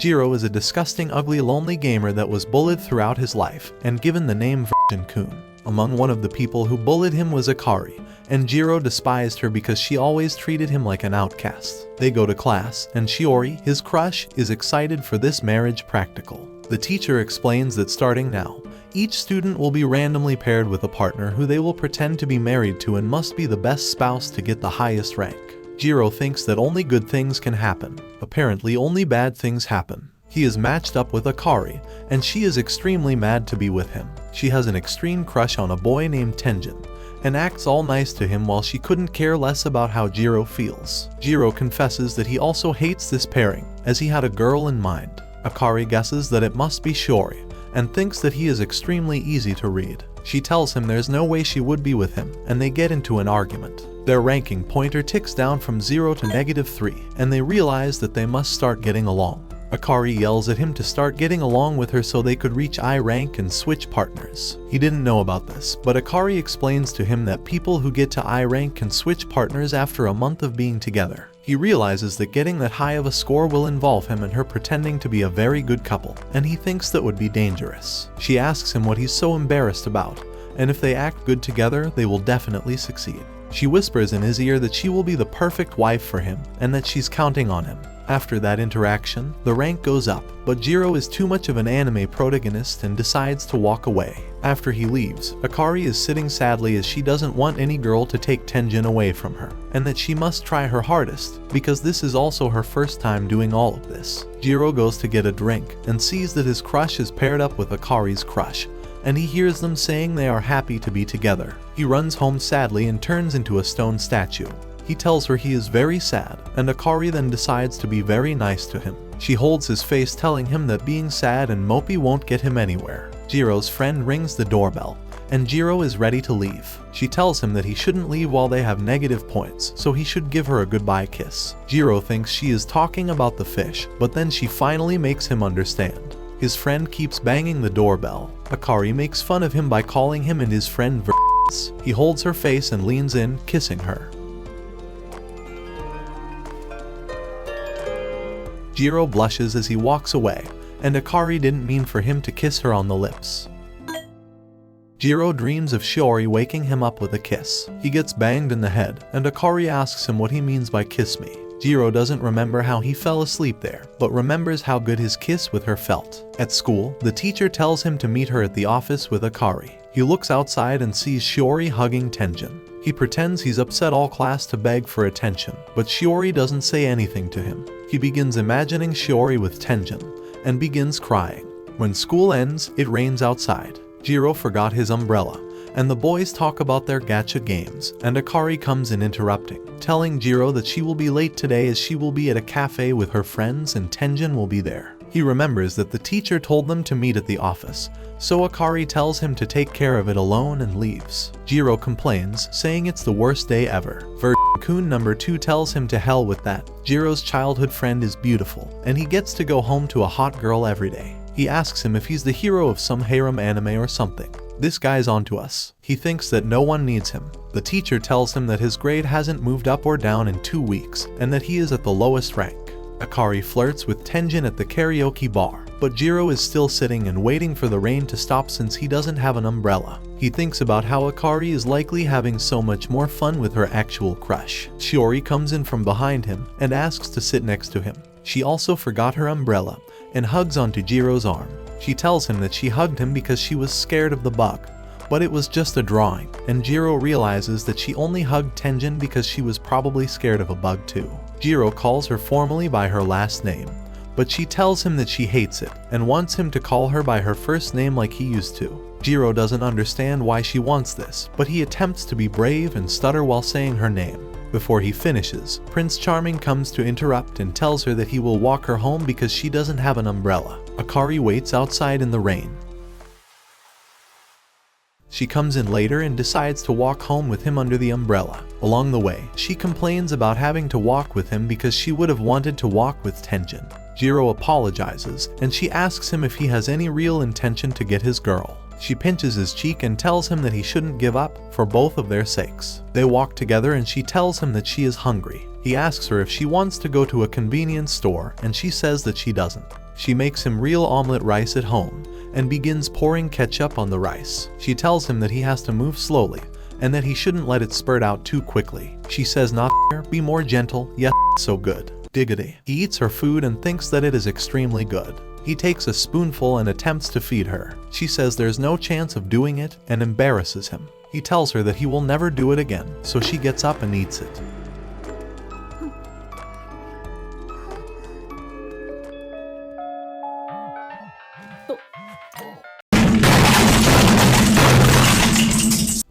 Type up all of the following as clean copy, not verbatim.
Jiro is a disgusting, ugly, lonely gamer that was bullied throughout his life and given the name Virgin Kun. Among one of the people who bullied him was Akari, and Jiro despised her because she always treated him like an outcast. They go to class, and Shiori, his crush, is excited for this marriage practical. The teacher explains that starting now, each student will be randomly paired with a partner who they will pretend to be married to and must be the best spouse to get the highest rank. Jiro thinks that only good things can happen. Apparently, only bad things happen. He is matched up with Akari, and she is extremely mad to be with him. She has an extreme crush on a boy named Tenjin, and acts all nice to him while she couldn't care less about how Jiro feels. Jiro confesses that he also hates this pairing, as he had a girl in mind. Akari guesses that it must be Shiori, and thinks that he is extremely easy to read. She tells him there's no way she would be with him, and they get into an argument. Their ranking pointer ticks down from 0 to -3, and they realize that they must start getting along. Akari yells at him to start getting along with her so they could reach I rank and switch partners. He didn't know about this, but Akari explains to him that people who get to I rank can switch partners after a month of being together. He realizes that getting that high of a score will involve him and her pretending to be a very good couple, and he thinks that would be dangerous. She asks him what he's so embarrassed about, and if they act good together, they will definitely succeed. She whispers in his ear that she will be the perfect wife for him, and that she's counting on him. After that interaction, the rank goes up, but Jiro is too much of an anime protagonist and decides to walk away. After he leaves, Akari is sitting sadly as she doesn't want any girl to take Tenjin away from her, and that she must try her hardest, because this is also her first time doing all of this. Jiro goes to get a drink, and sees that his crush is paired up with Akari's crush, and he hears them saying they are happy to be together. He runs home sadly and turns into a stone statue. He tells her he is very sad, and Akari then decides to be very nice to him. She holds his face, telling him that being sad and mopey won't get him anywhere. Jiro's friend rings the doorbell, and Jiro is ready to leave. She tells him that he shouldn't leave while they have negative points, so he should give her a goodbye kiss. Jiro thinks she is talking about the fish, but then she finally makes him understand. His friend keeps banging the doorbell. Akari makes fun of him by calling him and his friend virgins. He holds her face and leans in, kissing her. Jiro blushes as he walks away, and Akari didn't mean for him to kiss her on the lips. Jiro dreams of Shiori waking him up with a kiss. He gets banged in the head, and Akari asks him what he means by "kiss me." Jiro doesn't remember how he fell asleep there, but remembers how good his kiss with her felt. At school, the teacher tells him to meet her at the office with Akari. He looks outside and sees Shiori hugging Tenjin. He pretends he's upset all class to beg for attention, but Shiori doesn't say anything to him. He begins imagining Shiori with Tenjin, and begins crying. When school ends, it rains outside. Jiro forgot his umbrella, and the boys talk about their gacha games, and Akari comes in interrupting, telling Jiro that she will be late today as she will be at a cafe with her friends and Tenjin will be there. He remembers that the teacher told them to meet at the office, so Akari tells him to take care of it alone and leaves. Jiro complains, saying it's the worst day ever. Virgin Kun number 2 tells him to hell with that. Jiro's childhood friend is beautiful, and he gets to go home to a hot girl every day. He asks him if he's the hero of some harem anime or something. This guy's onto us. He thinks that no one needs him. The teacher tells him that his grade hasn't moved up or down in 2 weeks, and that he is at the lowest rank. Akari flirts with Tenjin at the karaoke bar, but Jiro is still sitting and waiting for the rain to stop since he doesn't have an umbrella. He thinks about how Akari is likely having so much more fun with her actual crush. Shiori comes in from behind him and asks to sit next to him. She also forgot her umbrella and hugs onto Jiro's arm. She tells him that she hugged him because she was scared of the bug, but it was just a drawing, and Jiro realizes that she only hugged Tenjin because she was probably scared of a bug too. Jiro calls her formally by her last name, but she tells him that she hates it and wants him to call her by her first name like he used to. Jiro doesn't understand why she wants this, but he attempts to be brave and stutter while saying her name. Before he finishes, Prince Charming comes to interrupt and tells her that he will walk her home because she doesn't have an umbrella. Akari waits outside in the rain. She comes in later and decides to walk home with him under the umbrella. Along the way, she complains about having to walk with him because she would have wanted to walk with Tenjin. Jiro apologizes, and she asks him if he has any real intention to get his girl. She pinches his cheek and tells him that he shouldn't give up, for both of their sakes. They walk together and she tells him that she is hungry. He asks her if she wants to go to a convenience store, and she says that she doesn't. She makes him real omelet rice at home and begins pouring ketchup on the rice. She tells him that he has to move slowly and that he shouldn't let it spurt out too quickly. She says, "Not fair, be more gentle, yes, so good." Diggity. He eats her food and thinks that it is extremely good. He takes a spoonful and attempts to feed her. She says there's no chance of doing it and embarrasses him. He tells her that he will never do it again, so she gets up and eats it.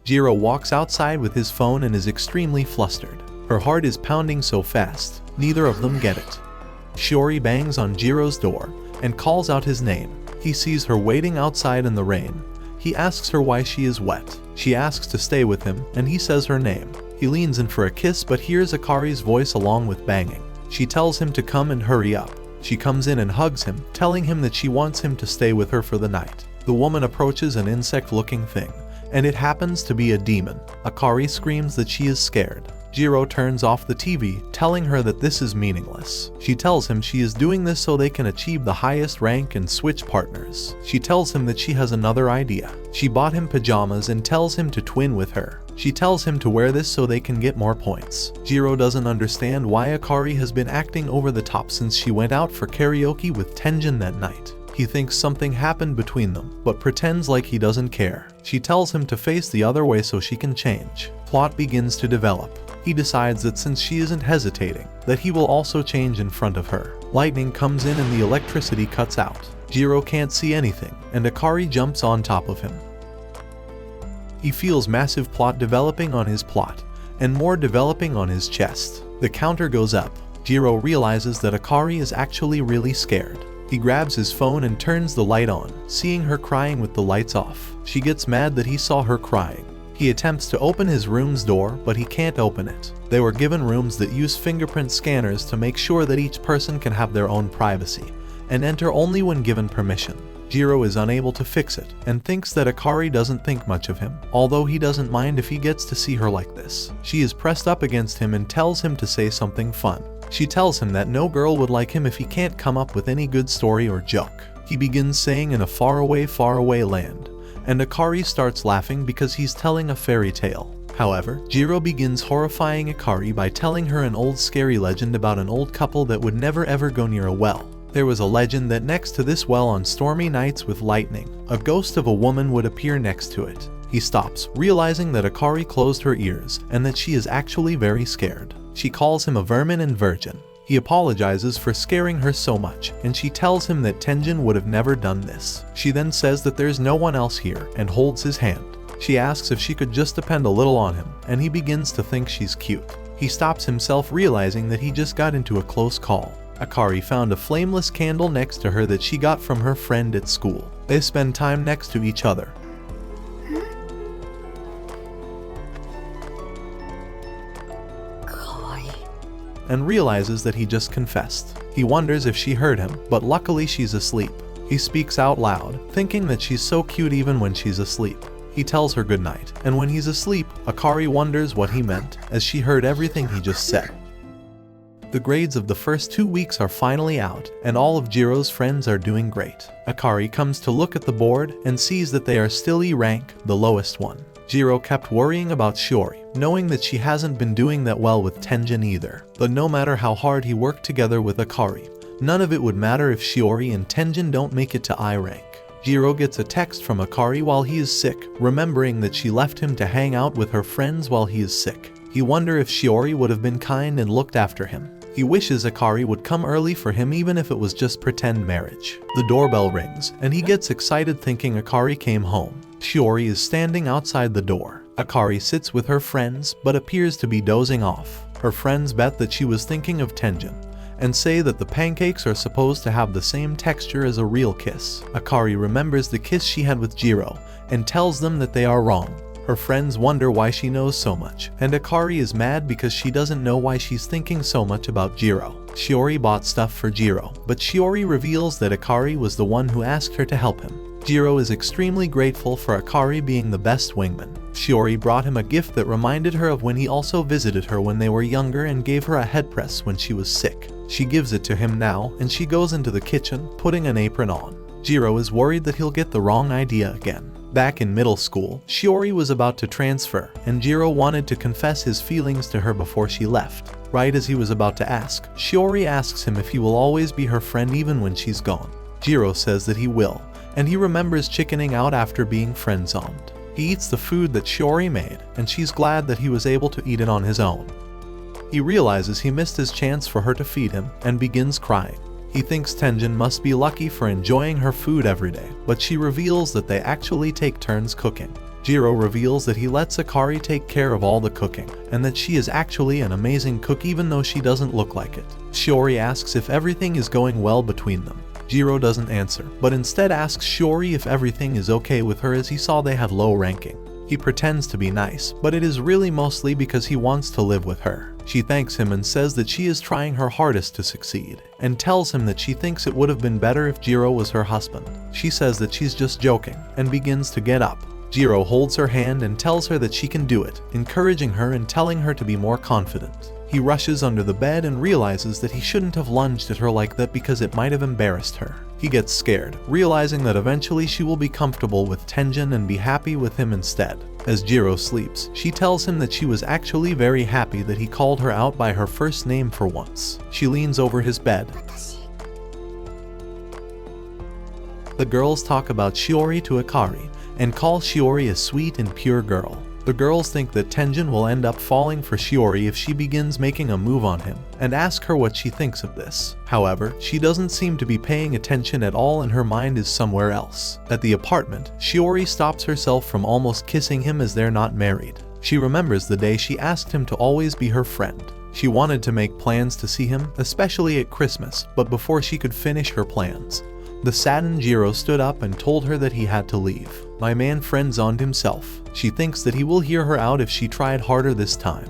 Jiro walks outside with his phone and is extremely flustered. Her heart is pounding so fast, neither of them get it. Shiori bangs on Jiro's door and calls out his name. He sees her waiting outside in the rain. He asks her why she is wet. She asks to stay with him, and he says her name. He leans in for a kiss but hears Akari's voice along with banging. She tells him to come and hurry up. She comes in and hugs him, telling him that she wants him to stay with her for the night. The woman approaches an insect-looking thing, and it happens to be a demon. Akari screams that she is scared. Jiro turns off the TV, telling her that this is meaningless. She tells him she is doing this so they can achieve the highest rank and switch partners. She tells him that she has another idea. She bought him pajamas and tells him to twin with her. She tells him to wear this so they can get more points. Jiro doesn't understand why Akari has been acting over the top since she went out for karaoke with Tenjin that night. He thinks something happened between them, but pretends like he doesn't care. She tells him to face the other way so she can change. Plot begins to develop. He decides that since she isn't hesitating, that he will also change in front of her. Lightning comes in and the electricity cuts out. Jiro can't see anything, and Akari jumps on top of him. He feels massive plot developing on his plot, and more developing on his chest. The counter goes up. Jiro realizes that Akari is actually really scared. He grabs his phone and turns the light on, seeing her crying with the lights off. She gets mad that he saw her crying. He attempts to open his room's door, but he can't open it. They were given rooms that use fingerprint scanners to make sure that each person can have their own privacy, and enter only when given permission. Jiro is unable to fix it, and thinks that Akari doesn't think much of him, although he doesn't mind if he gets to see her like this. She is pressed up against him and tells him to say something fun. She tells him that no girl would like him if he can't come up with any good story or joke. He begins saying in a faraway land, and Akari starts laughing because he's telling a fairy tale. However, Jiro begins horrifying Akari by telling her an old scary legend about an old couple that would never ever go near a well. There was a legend that next to this well on stormy nights with lightning, a ghost of a woman would appear next to it. He stops, realizing that Akari closed her ears and that she is actually very scared. She calls him a vermin and virgin. He apologizes for scaring her so much, and she tells him that Tenjin would have never done this. She then says that there's no one else here and holds his hand. She asks if she could just depend a little on him, and he begins to think she's cute. He stops himself, realizing that he just got into a close call. Akari found a flameless candle next to her that she got from her friend at school. They spend time next to each other. And realizes that he just confessed. He wonders if she heard him, but luckily she's asleep. He speaks out loud, thinking that she's so cute even when she's asleep. He tells her goodnight, and when he's asleep, Akari wonders what he meant, as she heard everything he just said. The grades of the first 2 weeks are finally out, and all of Jiro's friends are doing great. Akari comes to look at the board and sees that they are still E rank, the lowest one. Jiro kept worrying about Shiori, knowing that she hasn't been doing that well with Tenjin either. But no matter how hard he worked together with Akari, none of it would matter if Shiori and Tenjin don't make it to I rank. Jiro gets a text from Akari while he is sick, remembering that she left him to hang out with her friends while he is sick. He wonders if Shiori would have been kind and looked after him. He wishes Akari would come early for him even if it was just pretend marriage. The doorbell rings, and he gets excited thinking Akari came home. Shiori is standing outside the door. Akari sits with her friends, but appears to be dozing off. Her friends bet that she was thinking of Tenjin, and say that the pancakes are supposed to have the same texture as a real kiss. Akari remembers the kiss she had with Jiro, and tells them that they are wrong. Her friends wonder why she knows so much, and Akari is mad because she doesn't know why she's thinking so much about Jiro. Shiori bought stuff for Jiro, but Shiori reveals that Akari was the one who asked her to help him. Jiro is extremely grateful for Akari being the best wingman. Shiori brought him a gift that reminded her of when he also visited her when they were younger and gave her a headpress when she was sick. She gives it to him now, and she goes into the kitchen, putting an apron on. Jiro is worried that he'll get the wrong idea again. Back in middle school, Shiori was about to transfer, and Jiro wanted to confess his feelings to her before she left. Right as he was about to ask, Shiori asks him if he will always be her friend even when she's gone. Jiro says that he will, and he remembers chickening out after being friend-zoned. He eats the food that Shiori made, and she's glad that he was able to eat it on his own. He realizes he missed his chance for her to feed him, and begins crying. He thinks Tenjin must be lucky for enjoying her food every day, but she reveals that they actually take turns cooking. Jiro reveals that he lets Akari take care of all the cooking, and that she is actually an amazing cook even though she doesn't look like it. Shiori asks if everything is going well between them. Jiro doesn't answer, but instead asks Shiori if everything is okay with her as he saw they had low ranking. He pretends to be nice, but it is really mostly because he wants to live with her. She thanks him and says that she is trying her hardest to succeed, and tells him that she thinks it would have been better if Jiro was her husband. She says that she's just joking, and begins to get up. Jiro holds her hand and tells her that she can do it, encouraging her and telling her to be more confident. He rushes under the bed and realizes that he shouldn't have lunged at her like that because it might have embarrassed her. He gets scared, realizing that eventually she will be comfortable with Tenjin and be happy with him instead. As Jiro sleeps, she tells him that she was actually very happy that he called her out by her first name for once. She leans over his bed. The girls talk about Shiori to Akari, and call Shiori a sweet and pure girl. The girls think that Tenjin will end up falling for Shiori if she begins making a move on him, and ask her what she thinks of this. However, she doesn't seem to be paying attention at all and her mind is somewhere else. At the apartment, Shiori stops herself from almost kissing him as they're not married. She remembers the day she asked him to always be her friend. She wanted to make plans to see him, especially at Christmas, but before she could finish her plans, the saddened Jiro stood up and told her that he had to leave. My man friend-zoned himself. She thinks that he will hear her out if she tried harder this time.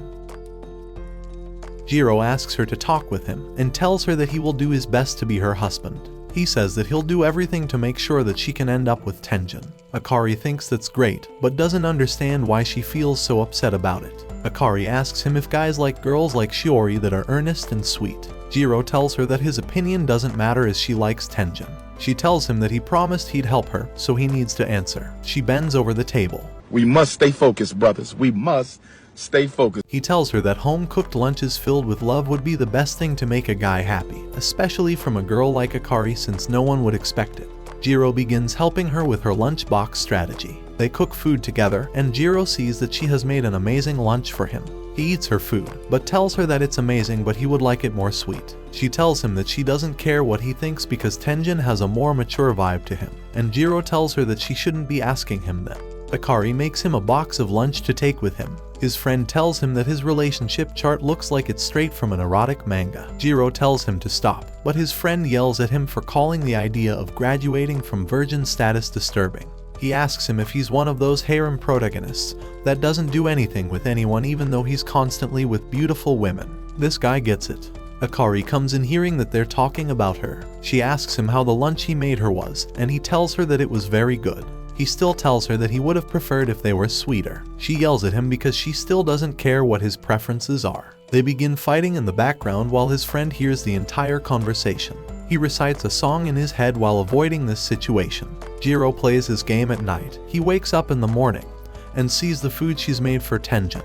Jiro asks her to talk with him and tells her that he will do his best to be her husband. He says that he'll do everything to make sure that she can end up with Tenjin. Akari thinks that's great, but doesn't understand why she feels so upset about it. Akari asks him if guys like girls like Shiori that are earnest and sweet. Jiro tells her that his opinion doesn't matter as she likes Tenjin. She tells him that he promised he'd help her, so he needs to answer. She bends over the table. We must stay focused, brothers. We must stay focused. He tells her that home-cooked lunches filled with love would be the best thing to make a guy happy, especially from a girl like Akari since no one would expect it. Jiro begins helping her with her lunchbox strategy. They cook food together, and Jiro sees that she has made an amazing lunch for him. He eats her food, but tells her that it's amazing but he would like it more sweet. She tells him that she doesn't care what he thinks because Tenjin has a more mature vibe to him, and Jiro tells her that she shouldn't be asking him that. Akari makes him a box of lunch to take with him. His friend tells him that his relationship chart looks like it's straight from an erotic manga. Jiro tells him to stop, but his friend yells at him for calling the idea of graduating from virgin status disturbing. He asks him if he's one of those harem protagonists that doesn't do anything with anyone even though he's constantly with beautiful women. This guy gets it. Akari comes in hearing that they're talking about her. She asks him how the lunch he made her was, and he tells her that it was very good. He still tells her that he would have preferred if they were sweeter. She yells at him because she still doesn't care what his preferences are. They begin fighting in the background while his friend hears the entire conversation. He recites a song in his head while avoiding this situation. Jiro plays his game at night. He wakes up in the morning and sees the food she's made for Tenjin,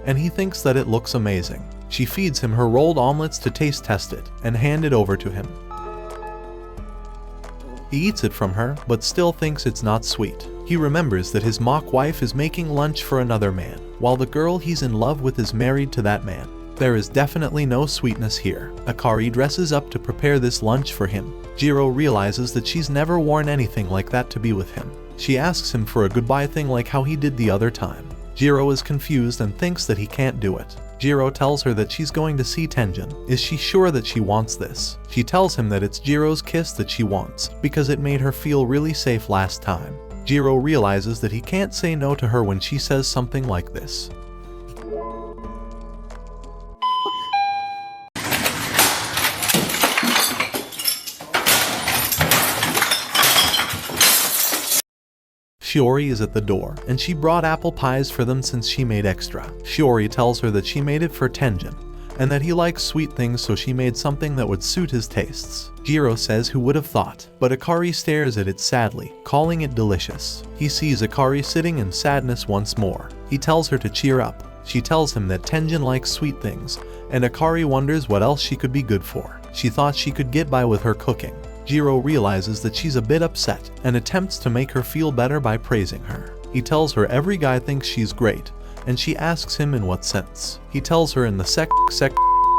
and he thinks that it looks amazing. She feeds him her rolled omelets to taste test it and hand it over to him. He eats it from her, but still thinks it's not sweet. He remembers that his mock wife is making lunch for another man, while the girl he's in love with is married to that man. There is definitely no sweetness here. Akari dresses up to prepare this lunch for him. Jiro realizes that she's never worn anything like that to be with him. She asks him for a goodbye thing like how he did the other time. Jiro is confused and thinks that he can't do it. Jiro tells her that she's going to see Tenjin. Is she sure that she wants this? She tells him that it's Jiro's kiss that she wants, because it made her feel really safe last time. Jiro realizes that he can't say no to her when she says something like this. Shiori is at the door, and she brought apple pies for them since she made extra. Shiori tells her that she made it for Tenjin, and that he likes sweet things, so she made something that would suit his tastes. Jiro says who would have thought, but Akari stares at it sadly, calling it delicious. He sees Akari sitting in sadness once more. He tells her to cheer up. She tells him that Tenjin likes sweet things, and Akari wonders what else she could be good for. She thought she could get by with her cooking. Jiro realizes that she's a bit upset and attempts to make her feel better by praising her. He tells her every guy thinks she's great, and she asks him in what sense. He tells her in the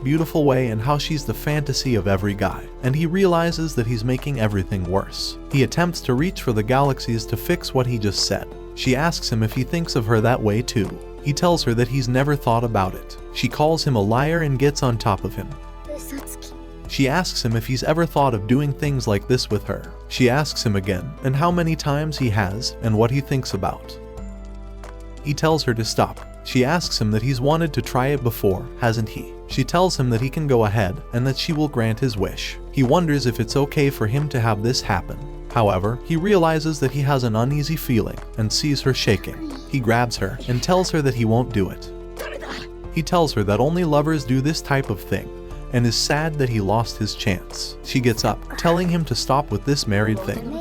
beautiful way and how she's the fantasy of every guy, and he realizes that he's making everything worse. He attempts to reach for the galaxies to fix what he just said. She asks him if he thinks of her that way too. He tells her that he's never thought about it. She calls him a liar and gets on top of him. She asks him if he's ever thought of doing things like this with her. She asks him again, and how many times he has, and what he thinks about. He tells her to stop. She asks him that he's wanted to try it before, hasn't he? She tells him that he can go ahead, and that she will grant his wish. He wonders if it's okay for him to have this happen. However, he realizes that he has an uneasy feeling, and sees her shaking. He grabs her, and tells her that he won't do it. He tells her that only lovers do this type of thing, and is sad that he lost his chance. She gets up, telling him to stop with this married thing.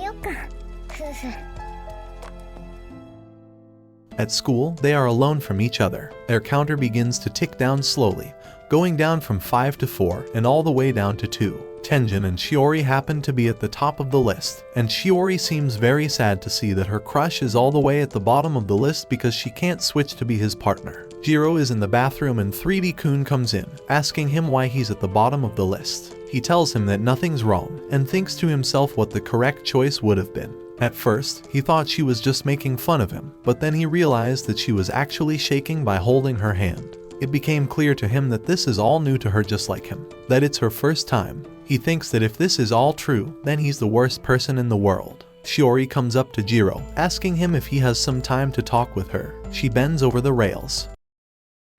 At school, they are alone from each other. Their counter begins to tick down slowly, going down from 5 to 4 and all the way down to 2. Tenjin and Shiori happen to be at the top of the list, and Shiori seems very sad to see that her crush is all the way at the bottom of the list because she can't switch to be his partner. Jiro is in the bathroom and 3D-kun comes in, asking him why he's at the bottom of the list. He tells him that nothing's wrong, and thinks to himself what the correct choice would have been. At first, he thought she was just making fun of him, but then he realized that she was actually shaking by holding her hand. It became clear to him that this is all new to her, just like him, that it's her first time. He thinks that if this is all true, then he's the worst person in the world. Shiori comes up to Jiro, asking him if he has some time to talk with her. She bends over the rails.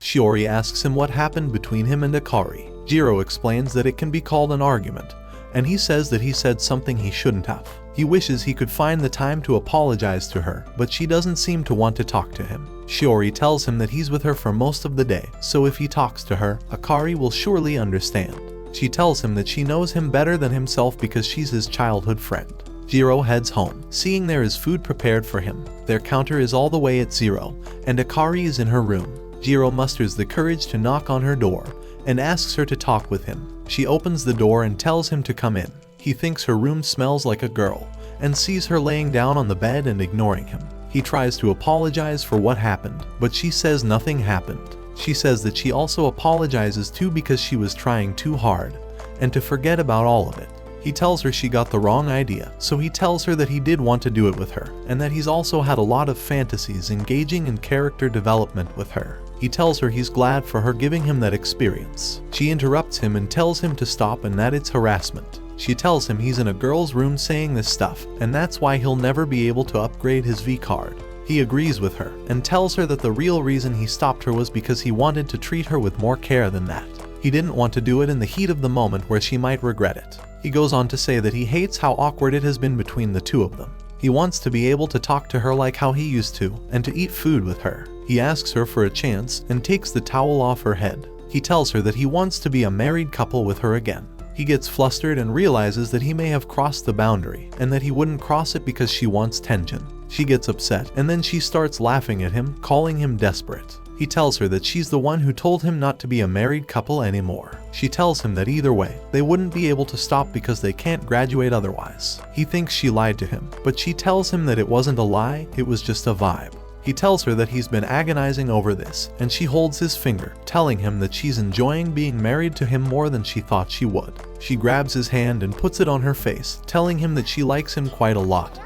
Shiori asks him what happened between him and Akari. Jiro explains that it can be called an argument, and he says that he said something he shouldn't have. He wishes he could find the time to apologize to her, but she doesn't seem to want to talk to him. Shiori tells him that he's with her for most of the day, so if he talks to her, Akari will surely understand. She tells him that she knows him better than himself because she's his childhood friend. Jiro heads home, seeing there is food prepared for him. Their counter is all the way at 0, and Akari is in her room. Jiro musters the courage to knock on her door, and asks her to talk with him. She opens the door and tells him to come in. He thinks her room smells like a girl, and sees her laying down on the bed and ignoring him. He tries to apologize for what happened, but she says nothing happened. She says that she also apologizes too because she was trying too hard, and to forget about all of it. He tells her she got the wrong idea, so he tells her that he did want to do it with her, and that he's also had a lot of fantasies engaging in character development with her. He tells her he's glad for her giving him that experience. She interrupts him and tells him to stop and that it's harassment. She tells him he's in a girl's room saying this stuff, and that's why he'll never be able to upgrade his V card. He agrees with her, and tells her that the real reason he stopped her was because he wanted to treat her with more care than that. He didn't want to do it in the heat of the moment where she might regret it. He goes on to say that he hates how awkward it has been between the two of them. He wants to be able to talk to her like how he used to, and to eat food with her. He asks her for a chance, and takes the towel off her head. He tells her that he wants to be a married couple with her again. He gets flustered and realizes that he may have crossed the boundary, and that he wouldn't cross it because she wants Tenjin. She gets upset, and then she starts laughing at him, calling him desperate. He tells her that she's the one who told him not to be a married couple anymore. She tells him that either way, they wouldn't be able to stop because they can't graduate otherwise. He thinks she lied to him, but she tells him that it wasn't a lie, it was just a vibe. He tells her that he's been agonizing over this, and she holds his finger, telling him that she's enjoying being married to him more than she thought she would. She grabs his hand and puts it on her face, telling him that she likes him quite a lot.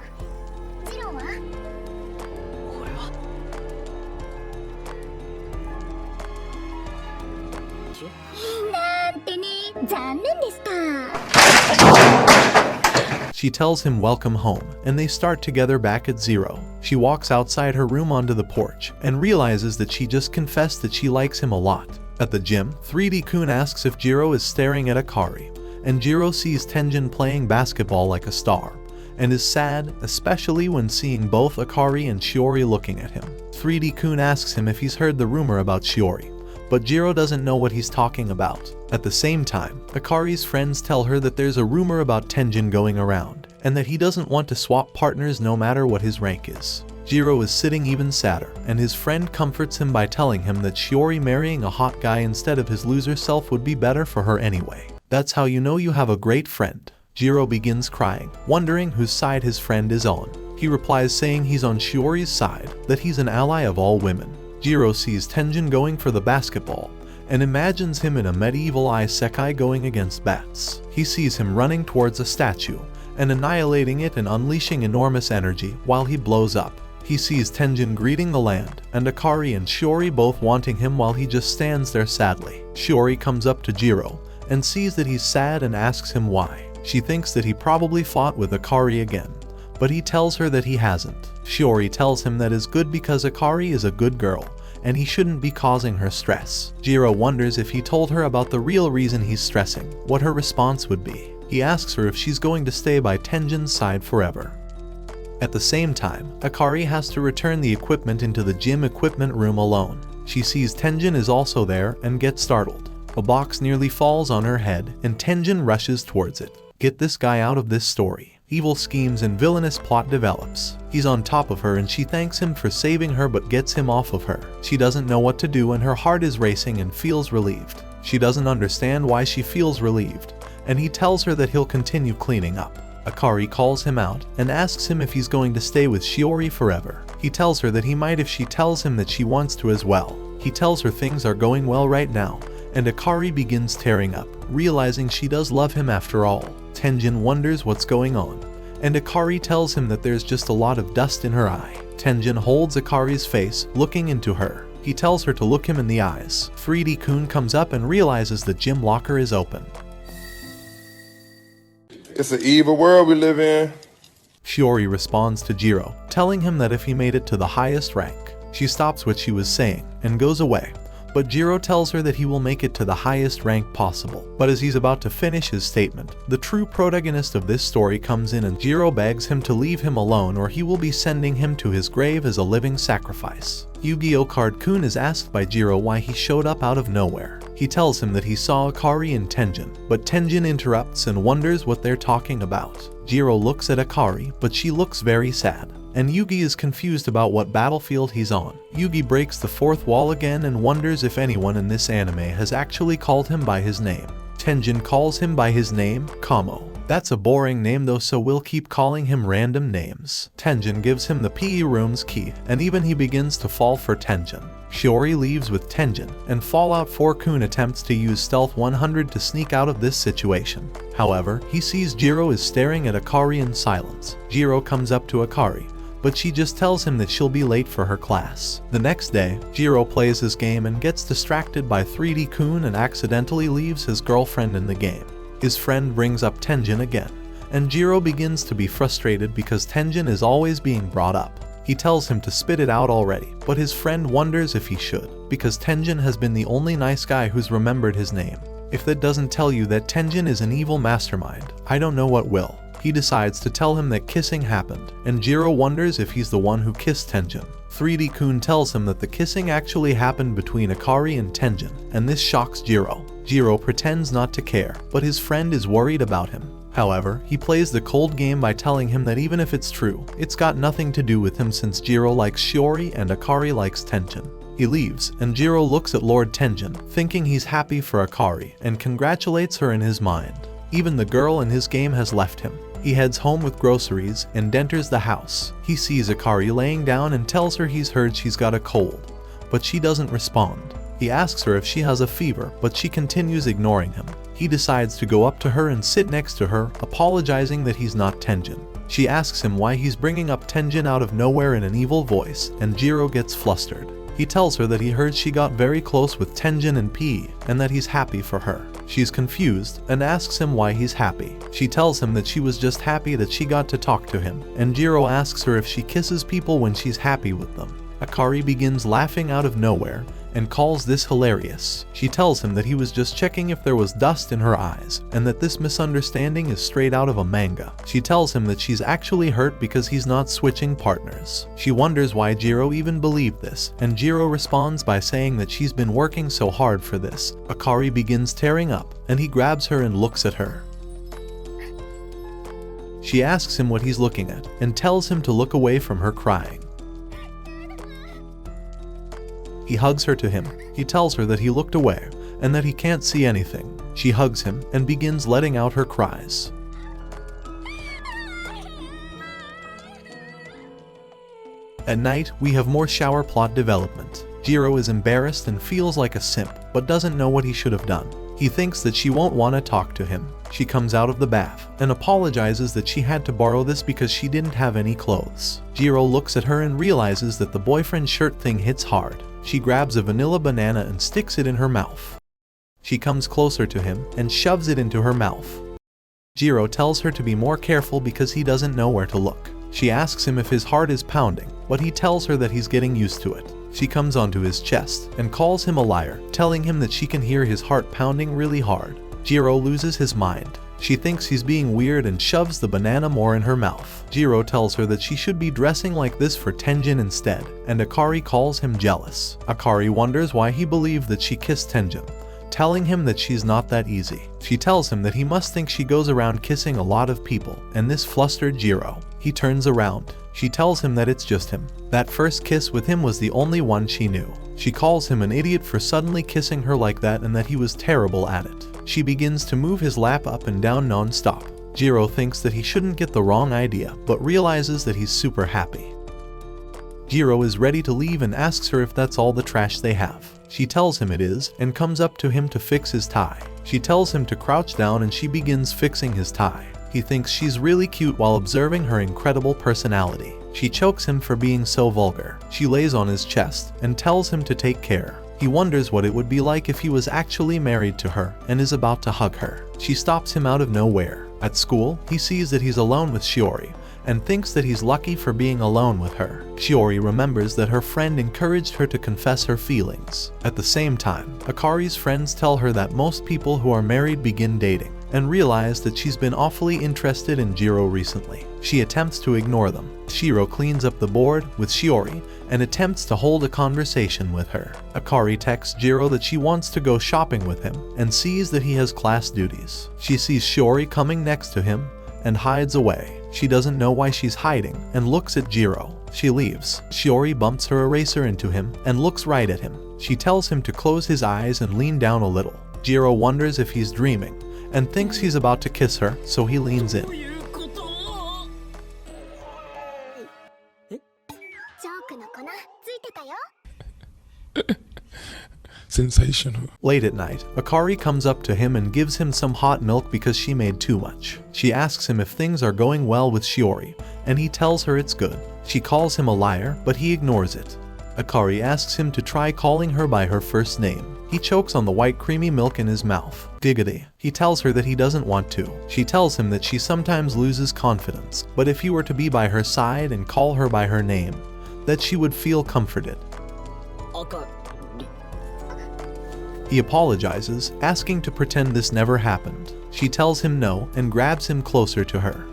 She tells him welcome home, and they start together back at 0. She walks outside her room onto the porch, and realizes that she just confessed that she likes him a lot. At the gym, 3D-kun asks if Jiro is staring at Akari, and Jiro sees Tenjin playing basketball like a star, and is sad, especially when seeing both Akari and Shiori looking at him. 3D-kun asks him if he's heard the rumor about Shiori, but Jiro doesn't know what he's talking about. At the same time, Akari's friends tell her that there's a rumor about Tenjin going around, and that he doesn't want to swap partners no matter what his rank is. Jiro is sitting even sadder, and his friend comforts him by telling him that Shiori marrying a hot guy instead of his loser self would be better for her anyway. That's how you know you have a great friend. Jiro begins crying, wondering whose side his friend is on. He replies saying he's on Shiori's side, that he's an ally of all women. Jiro sees Tenjin going for the basketball, and imagines him in a medieval isekai going against bats. He sees him running towards a statue, and annihilating it and unleashing enormous energy while he blows up. He sees Tenjin greeting the land, and Akari and Shiori both wanting him while he just stands there sadly. Shiori comes up to Jiro, and sees that he's sad and asks him why. She thinks that he probably fought with Akari again, but he tells her that he hasn't. Shiori tells him that is good because Akari is a good girl, and he shouldn't be causing her stress. Jiro wonders if he told her about the real reason he's stressing, what her response would be. He asks her if she's going to stay by Tenjin's side forever. At the same time, Akari has to return the equipment into the gym equipment room alone. She sees Tenjin is also there and gets startled. A box nearly falls on her head, and Tenjin rushes towards it. Get this guy out of this story. Evil schemes and villainous plot develops. He's on top of her and she thanks him for saving her but gets him off of her. She doesn't know what to do and her heart is racing and feels relieved. She doesn't understand why she feels relieved, and he tells her that he'll continue cleaning up. Akari calls him out and asks him if he's going to stay with Shiori forever. He tells her that he might if she tells him that she wants to as well. He tells her things are going well right now, and Akari begins tearing up, realizing she does love him after all. Tenjin wonders what's going on, and Akari tells him that there's just a lot of dust in her eye. Tenjin holds Akari's face, looking into her. He tells her to look him in the eyes. 3D-kun comes up and realizes the gym locker is open. It's an evil world we live in. Shiori responds to Jiro, telling him that if he made it to the highest rank. She stops what she was saying and goes away, but Jiro tells her that he will make it to the highest rank possible. But as he's about to finish his statement, the true protagonist of this story comes in and Jiro begs him to leave him alone or he will be sending him to his grave as a living sacrifice. Yu-Gi-Oh! Card-kun is asked by Jiro why he showed up out of nowhere. He tells him that he saw Akari and Tenjin, but Tenjin interrupts and wonders what they're talking about. Jiro looks at Akari, but she looks very sad, and Yugi is confused about what battlefield he's on. Yugi breaks the fourth wall again and wonders if anyone in this anime has actually called him by his name. Tenjin calls him by his name, Kamo. That's a boring name though, so we'll keep calling him random names. Tenjin gives him the PE room's key, and even he begins to fall for Tenjin. Shiori leaves with Tenjin, and Fallout 4-kun attempts to use Stealth 100 to sneak out of this situation. However, he sees Jiro is staring at Akari in silence. Jiro comes up to Akari, but she just tells him that she'll be late for her class. The next day, Jiro plays his game and gets distracted by 3D-kun and accidentally leaves his girlfriend in the game. His friend brings up Tenjin again, and Jiro begins to be frustrated because Tenjin is always being brought up. He tells him to spit it out already, but his friend wonders if he should, because Tenjin has been the only nice guy who's remembered his name. If that doesn't tell you that Tenjin is an evil mastermind, I don't know what will. He decides to tell him that kissing happened, and Jiro wonders if he's the one who kissed Tenjin. 3D-kun tells him that the kissing actually happened between Akari and Tenjin, and this shocks Jiro. Jiro pretends not to care, but his friend is worried about him. However, he plays the cold game by telling him that even if it's true, it's got nothing to do with him since Jiro likes Shiori and Akari likes Tenjin. He leaves, and Jiro looks at Lord Tenjin, thinking he's happy for Akari, and congratulates her in his mind. Even the girl in his game has left him. He heads home with groceries and enters the house. He sees Akari laying down and tells her he's heard she's got a cold, but she doesn't respond. He asks her if she has a fever, but she continues ignoring him. He decides to go up to her and sit next to her, apologizing that he's not Tenjin. She asks him why he's bringing up Tenjin out of nowhere in an evil voice, and Jiro gets flustered. He tells her that he heard she got very close with Tenjin and PE, and that he's happy for her. She's confused and asks him why he's happy. She tells him that she was just happy that she got to talk to him, and Jiro asks her if she kisses people when she's happy with them. Akari begins laughing out of nowhere, and calls this hilarious. She tells him that he was just checking if there was dust in her eyes, and that this misunderstanding is straight out of a manga. She tells him that she's actually hurt because he's not switching partners. She wonders why Jiro even believed this, and Jiro responds by saying that she's been working so hard for this. Akari begins tearing up, and he grabs her and looks at her. She asks him what he's looking at, and tells him to look away from her crying. He hugs her to him. He tells her that he looked away, and that he can't see anything. She hugs him, and begins letting out her cries. At night, we have more shower plot development. Jiro is embarrassed and feels like a simp, but doesn't know what he should have done. He thinks that she won't want to talk to him. She comes out of the bath and apologizes that she had to borrow this because she didn't have any clothes. Jiro looks at her and realizes that the boyfriend shirt thing hits hard. She grabs a vanilla banana and sticks it in her mouth. She comes closer to him and shoves it into her mouth. Jiro tells her to be more careful because he doesn't know where to look. She asks him if his heart is pounding, but he tells her that he's getting used to it. She comes onto his chest and calls him a liar, telling him that she can hear his heart pounding really hard. Jiro loses his mind. She thinks he's being weird and shoves the banana more in her mouth. Jiro tells her that she should be dressing like this for Tenjin instead, and Akari calls him jealous. Akari wonders why he believed that she kissed Tenjin, telling him that she's not that easy. She tells him that he must think she goes around kissing a lot of people, and this flustered Jiro. He turns around. She tells him that it's just him. That first kiss with him was the only one she knew. She calls him an idiot for suddenly kissing her like that and that he was terrible at it. She begins to move his lap up and down non-stop. Jiro thinks that he shouldn't get the wrong idea, but realizes that he's super happy. Jiro is ready to leave and asks her if that's all the trash they have. She tells him it is, and comes up to him to fix his tie. She tells him to crouch down and she begins fixing his tie. He thinks she's really cute while observing her incredible personality. She chokes him for being so vulgar. She lays on his chest and tells him to take care. He wonders what it would be like if he was actually married to her and is about to hug her. She stops him out of nowhere. At school, he sees that he's alone with Shiori and thinks that he's lucky for being alone with her. Shiori remembers that her friend encouraged her to confess her feelings. At the same time, Akari's friends tell her that most people who are married begin dating, and realize that she's been awfully interested in Jiro recently. She attempts to ignore them. Shiro cleans up the board with Shiori and attempts to hold a conversation with her. Akari texts Jiro that she wants to go shopping with him and sees that he has class duties. She sees Shiori coming next to him and hides away. She doesn't know why she's hiding and looks at Jiro. She leaves. Shiori bumps her eraser into him and looks right at him. She tells him to close his eyes and lean down a little. Jiro wonders if he's dreaming and thinks he's about to kiss her, so he leans in. Sensational. Late at night, Akari comes up to him and gives him some hot milk because she made too much. She asks him if things are going well with Shiori, and he tells her it's good. She calls him a liar, but he ignores it. Akari asks him to try calling her by her first name. He chokes on the white creamy milk in his mouth. Giggity. He tells her that he doesn't want to. She tells him that she sometimes loses confidence, but if he were to be by her side and call her by her name, that she would feel comforted. He apologizes, asking to pretend this never happened. She tells him no and grabs him closer to her.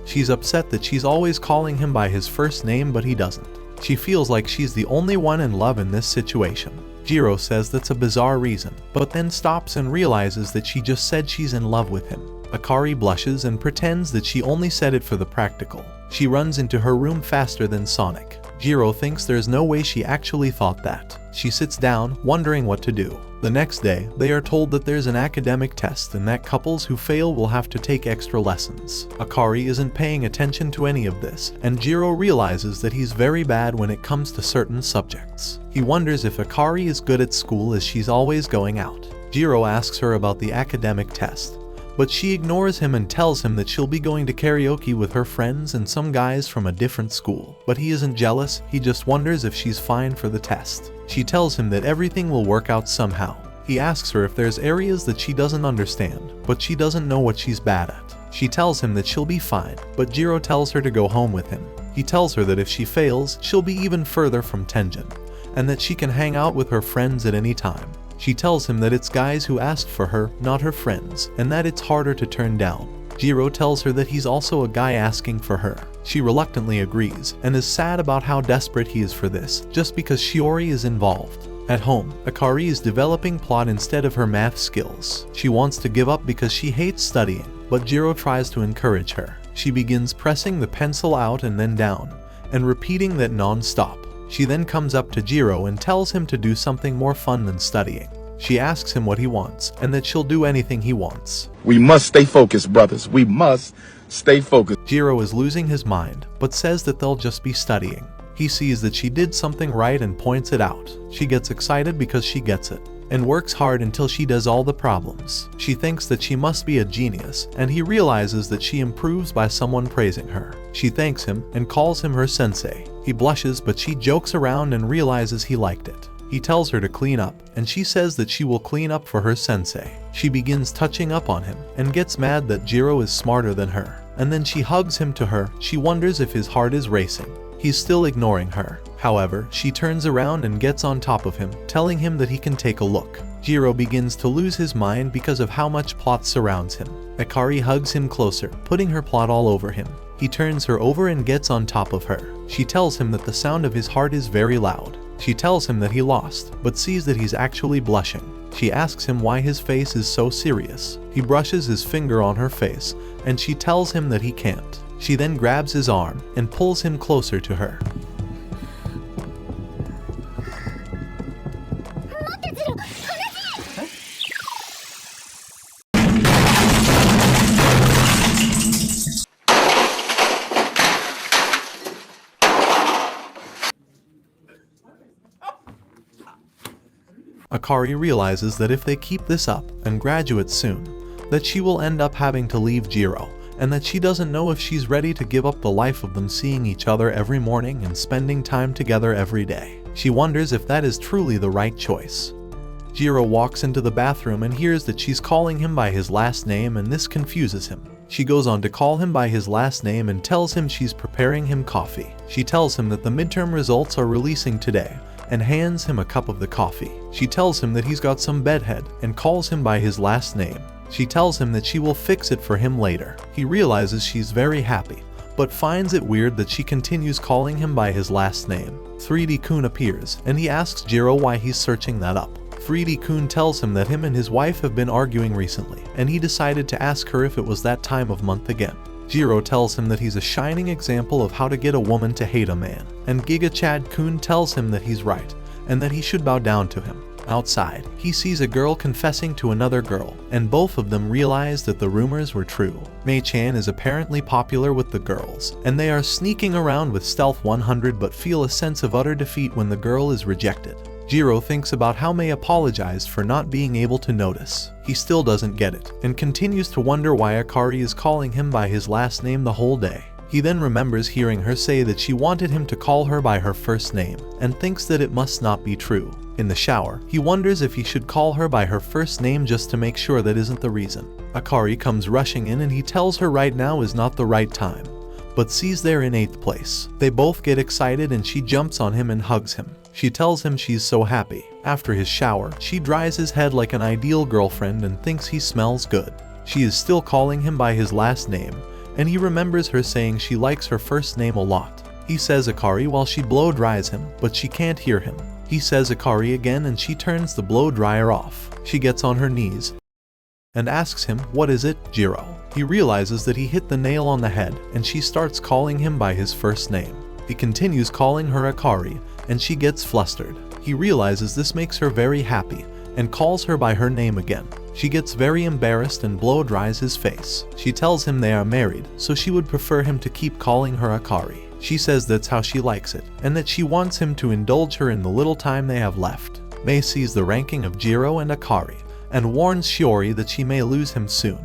She's upset that she's always calling him by his first name, but he doesn't. She feels like she's the only one in love in this situation. Jiro says that's a bizarre reason, but then stops and realizes that she just said she's in love with him. Akari blushes and pretends that she only said it for the practical. She runs into her room faster than Sonic. Jiro thinks there's no way she actually thought that. She sits down, wondering what to do. The next day, they are told that there's an academic test and that couples who fail will have to take extra lessons. Akari isn't paying attention to any of this, and Jiro realizes that he's very bad when it comes to certain subjects. He wonders if Akari is good at school as she's always going out. Jiro asks her about the academic test, but she ignores him and tells him that she'll be going to karaoke with her friends and some guys from a different school. But he isn't jealous, he just wonders if she's fine for the test. She tells him that everything will work out somehow. He asks her if there's areas that she doesn't understand, but she doesn't know what she's bad at. She tells him that she'll be fine, but Jiro tells her to go home with him. He tells her that if she fails, she'll be even further from Tenjin, and that she can hang out with her friends at any time. She tells him that it's guys who asked for her, not her friends, and that it's harder to turn down. Jiro tells her that he's also a guy asking for her. She reluctantly agrees, and is sad about how desperate he is for this, just because Shiori is involved. At home, Akari is developing plot instead of her math skills. She wants to give up because she hates studying, but Jiro tries to encourage her. She begins pressing the pencil out and then down, and repeating that non-stop. She then comes up to Jiro and tells him to do something more fun than studying. She asks him what he wants, and that she'll do anything he wants. We must stay focused, brothers. We must stay focused. Jiro is losing his mind, but says that they'll just be studying. He sees that she did something right and points it out. She gets excited because she gets it, and works hard until she does all the problems. She thinks that she must be a genius, and he realizes that she improves by someone praising her. She thanks him and calls him her sensei. He blushes, but she jokes around and realizes he liked it. He tells her to clean up, and she says that she will clean up for her sensei. She begins touching up on him, and gets mad that Jiro is smarter than her. And then she hugs him to her. She wonders if his heart is racing. He's still ignoring her. However, she turns around and gets on top of him, telling him that he can take a look. Jiro begins to lose his mind because of how much plot surrounds him. Akari hugs him closer, putting her plot all over him. He turns her over and gets on top of her. She tells him that the sound of his heart is very loud. She tells him that he lost, but sees that he's actually blushing. She asks him why his face is so serious. He brushes his finger on her face, and she tells him that he can't. She then grabs his arm and pulls him closer to her. Akari realizes that if they keep this up and graduate soon, that she will end up having to leave Jiro, and that she doesn't know if she's ready to give up the life of them seeing each other every morning and spending time together every day. She wonders if that is truly the right choice. Jiro walks into the bathroom and hears that she's calling him by his last name, and this confuses him. She goes on to call him by his last name and tells him she's preparing him coffee. She tells him that the midterm results are releasing today, and hands him a cup of the coffee. She tells him that he's got some bedhead and calls him by his last name. She tells him that she will fix it for him later. He realizes she's very happy, but finds it weird that she continues calling him by his last name. 3D-kun appears, and he asks Jiro why he's searching that up. 3D-kun tells him that him and his wife have been arguing recently, and he decided to ask her if it was that time of month again. Jiro tells him that he's a shining example of how to get a woman to hate a man, and Giga Chad-kun tells him that he's right, and that he should bow down to him. Outside, he sees a girl confessing to another girl, and both of them realize that the rumors were true. Mei-chan is apparently popular with the girls, and they are sneaking around with Stealth 100 but feel a sense of utter defeat when the girl is rejected. Jiro thinks about how Mei apologized for not being able to notice. He still doesn't get it, and continues to wonder why Akari is calling him by his last name the whole day. He then remembers hearing her say that she wanted him to call her by her first name, and thinks that it must not be true. In the shower, he wonders if he should call her by her first name just to make sure that isn't the reason. Akari comes rushing in and he tells her right now is not the right time, but sees they're in 8th place. They both get excited and she jumps on him and hugs him. She tells him she's so happy. After his shower, she dries his head like an ideal girlfriend and thinks he smells good. She is still calling him by his last name, and he remembers her saying she likes her first name a lot. He says Akari while she blow dries him, but she can't hear him. He says Akari again and she turns the blow dryer off. She gets on her knees and asks him, "What is it, Jiro?" He realizes that he hit the nail on the head, and she starts calling him by his first name. He continues calling her Akari, and she gets flustered. He realizes this makes her very happy, and calls her by her name again. She gets very embarrassed and blow dries his face. She tells him they are married, so she would prefer him to keep calling her Akari. She says that's how she likes it, and that she wants him to indulge her in the little time they have left. Mei sees the ranking of Jiro and Akari, and warns Shiori that she may lose him soon,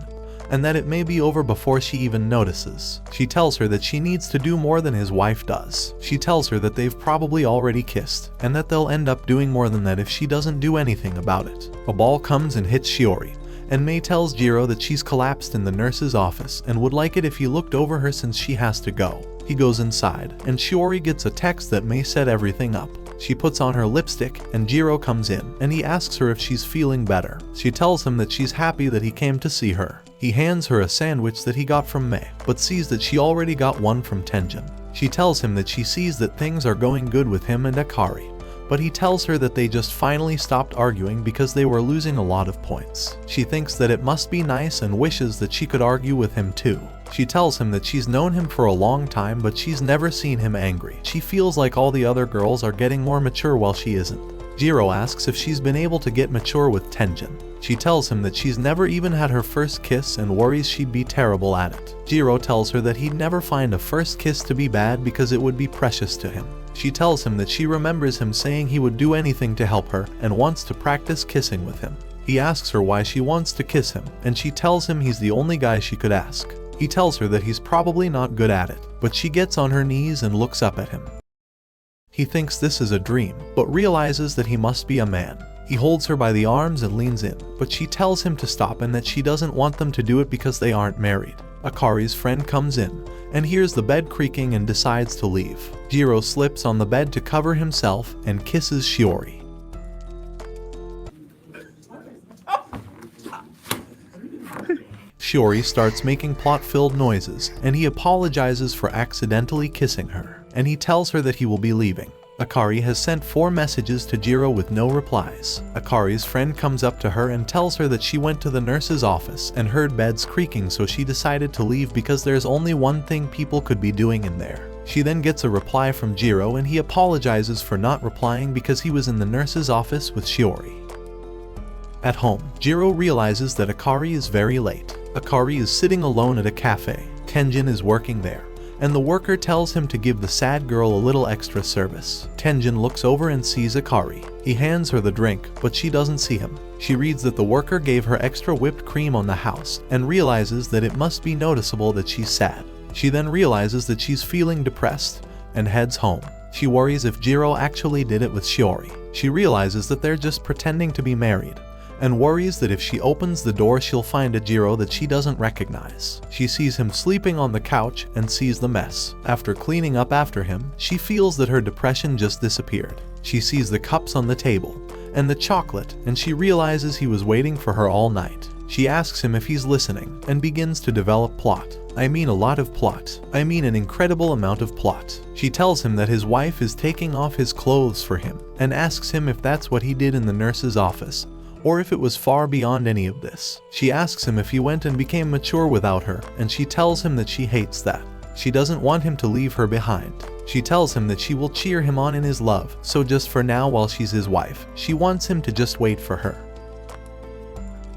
and that it may be over before she even notices. She tells her that she needs to do more than his wife does. She tells her that they've probably already kissed, and that they'll end up doing more than that if she doesn't do anything about it. A ball comes and hits Shiori, and Mei tells Jiro that she's collapsed in the nurse's office and would like it if he looked over her since she has to go. He goes inside, and Shiori gets a text that may set everything up. She puts on her lipstick, and Jiro comes in, and he asks her if she's feeling better. She tells him that she's happy that he came to see her. He hands her a sandwich that he got from Mei, but sees that she already got one from Tenjin. She tells him that she sees that things are going good with him and Akari, but he tells her that they just finally stopped arguing because they were losing a lot of points. She thinks that it must be nice and wishes that she could argue with him too. She tells him that she's known him for a long time, but she's never seen him angry. She feels like all the other girls are getting more mature while she isn't. Jiro asks if she's been able to get mature with Tenjin. She tells him that she's never even had her first kiss and worries she'd be terrible at it. Jiro tells her that he'd never find a first kiss to be bad because it would be precious to him. She tells him that she remembers him saying he would do anything to help her and wants to practice kissing with him. He asks her why she wants to kiss him, and she tells him he's the only guy she could ask. He tells her that he's probably not good at it, but she gets on her knees and looks up at him. He thinks this is a dream, but realizes that he must be a man. He holds her by the arms and leans in, but she tells him to stop and that she doesn't want them to do it because they aren't married. Akari's friend comes in and hears the bed creaking and decides to leave. Jiro slips on the bed to cover himself and kisses Shiori. Shiori starts making plot-filled noises, and he apologizes for accidentally kissing her, and he tells her that he will be leaving. Akari has sent 4 messages to Jiro with no replies. Akari's friend comes up to her and tells her that she went to the nurse's office and heard beds creaking, so she decided to leave because there's only one thing people could be doing in there. She then gets a reply from Jiro, and he apologizes for not replying because he was in the nurse's office with Shiori. At home, Jiro realizes that Akari is very late. Akari is sitting alone at a cafe. Tenjin is working there, and the worker tells him to give the sad girl a little extra service. Tenjin looks over and sees Akari. He hands her the drink, but she doesn't see him. She reads that the worker gave her extra whipped cream on the house and realizes that it must be noticeable that she's sad. She then realizes that she's feeling depressed and heads home. She worries if Jiro actually did it with Shiori. She realizes that they're just pretending to be married, and worries that if she opens the door she'll find a Jiro that she doesn't recognize. She sees him sleeping on the couch and sees the mess. After cleaning up after him, she feels that her depression just disappeared. She sees the cups on the table and the chocolate, and she realizes he was waiting for her all night. She asks him if he's listening and begins to develop plot. I mean a lot of plot. I mean an incredible amount of plot. She tells him that his wife is taking off his clothes for him and asks him if that's what he did in the nurse's office, or if it was far beyond any of this. She asks him if he went and became mature without her, and she tells him that she hates that. She doesn't want him to leave her behind. She tells him that she will cheer him on in his love, so just for now while she's his wife, she wants him to just wait for her.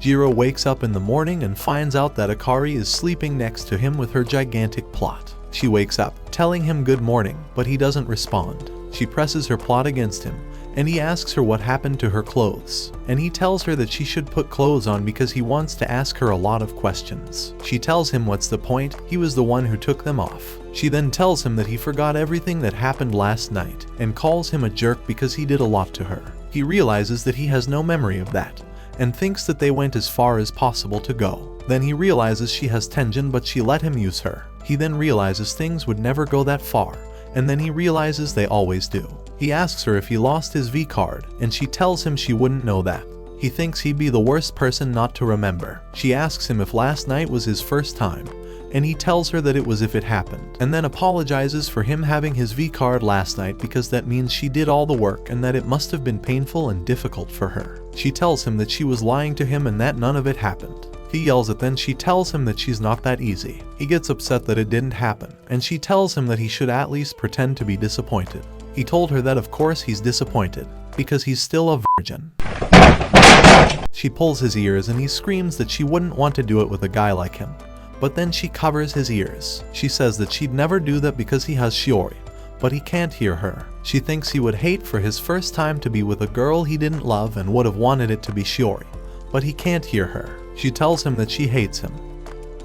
Jiro wakes up in the morning and finds out that Akari is sleeping next to him with her gigantic plot. She wakes up, telling him good morning, but he doesn't respond. She presses her plot against him, and he asks her what happened to her clothes, and he tells her that she should put clothes on because he wants to ask her a lot of questions. She tells him what's the point, he was the one who took them off. She then tells him that he forgot everything that happened last night, and calls him a jerk because he did a lot to her. He realizes that he has no memory of that, and thinks that they went as far as possible to go. Then he realizes she has Tenjin, but she let him use her. He then realizes things would never go that far, and then he realizes they always do. He asks her if he lost his V card, and she tells him she wouldn't know that. He thinks he'd be the worst person not to remember. She asks him if last night was his first time, and he tells her that it was if it happened, and then apologizes for him having his V card last night because that means she did all the work and that it must have been painful and difficult for her. She tells him that she was lying to him and that none of it happened. He yells at, then she tells him that she's not that easy. He gets upset that it didn't happen, and she tells him that he should at least pretend to be disappointed. He told her that of course he's disappointed, because he's still a virgin. She pulls his ears and he screams that she wouldn't want to do it with a guy like him, but then she covers his ears. She says that she'd never do that because he has Shiori, but he can't hear her. She thinks he would hate for his first time to be with a girl he didn't love and would have wanted it to be Shiori, but he can't hear her. She tells him that she hates him.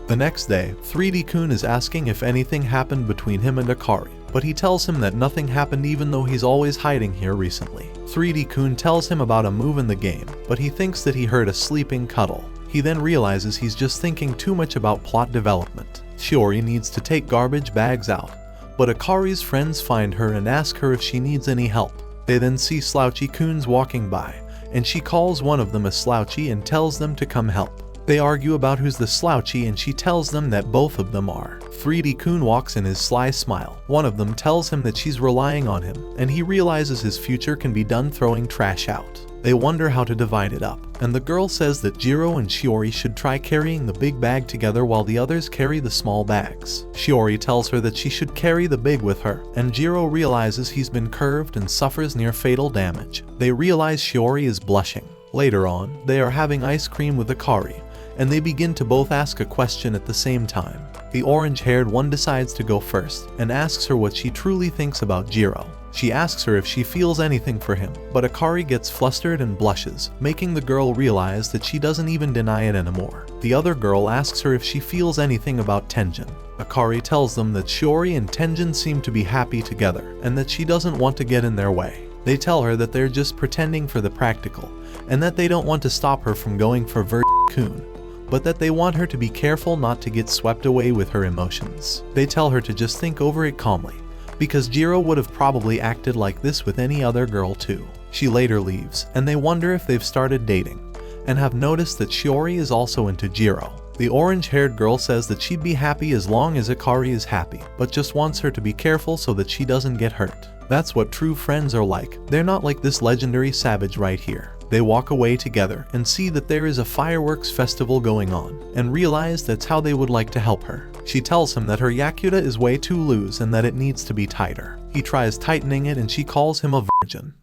The next day, 3D-kun is asking if anything happened between him and Akari, but he tells him that nothing happened even though he's always hiding here recently. 3D-kun tells him about a move in the game, but he thinks that he heard a sleeping cuddle. He then realizes he's just thinking too much about plot development. Shiori needs to take garbage bags out, but Akari's friends find her and ask her if she needs any help. They then see Slouchy Coons walking by, and she calls one of them a slouchy and tells them to come help. They argue about who's the slouchy, and she tells them that both of them are. 3D Coon walks in his sly smile. One of them tells him that she's relying on him, and he realizes his future can be done throwing trash out. They wonder how to divide it up, and the girl says that Jiro and Shiori should try carrying the big bag together while the others carry the small bags. Shiori tells her that she should carry the big with her, and Jiro realizes he's been curved and suffers near fatal damage. They realize Shiori is blushing. Later on, they are having ice cream with Akari, and they begin to both ask a question at the same time. The orange-haired one decides to go first, and asks her what she truly thinks about Jiro. She asks her if she feels anything for him, but Akari gets flustered and blushes, making the girl realize that she doesn't even deny it anymore. The other girl asks her if she feels anything about Tenjin. Akari tells them that Shiori and Tenjin seem to be happy together, and that she doesn't want to get in their way. They tell her that they're just pretending for the practical, and that they don't want to stop her from going for Virgin, but that they want her to be careful not to get swept away with her emotions. They tell her to just think over it calmly, because Jiro would have probably acted like this with any other girl too. She later leaves, and they wonder if they've started dating, and have noticed that Shiori is also into Jiro. The orange-haired girl says that she'd be happy as long as Akari is happy, but just wants her to be careful so that she doesn't get hurt. That's what true friends are like. They're not like this legendary savage right here. They walk away together and see that there is a fireworks festival going on, and realize that's how they would like to help her. She tells him that her Yakuta is way too loose and that it needs to be tighter. He tries tightening it and she calls him a virgin.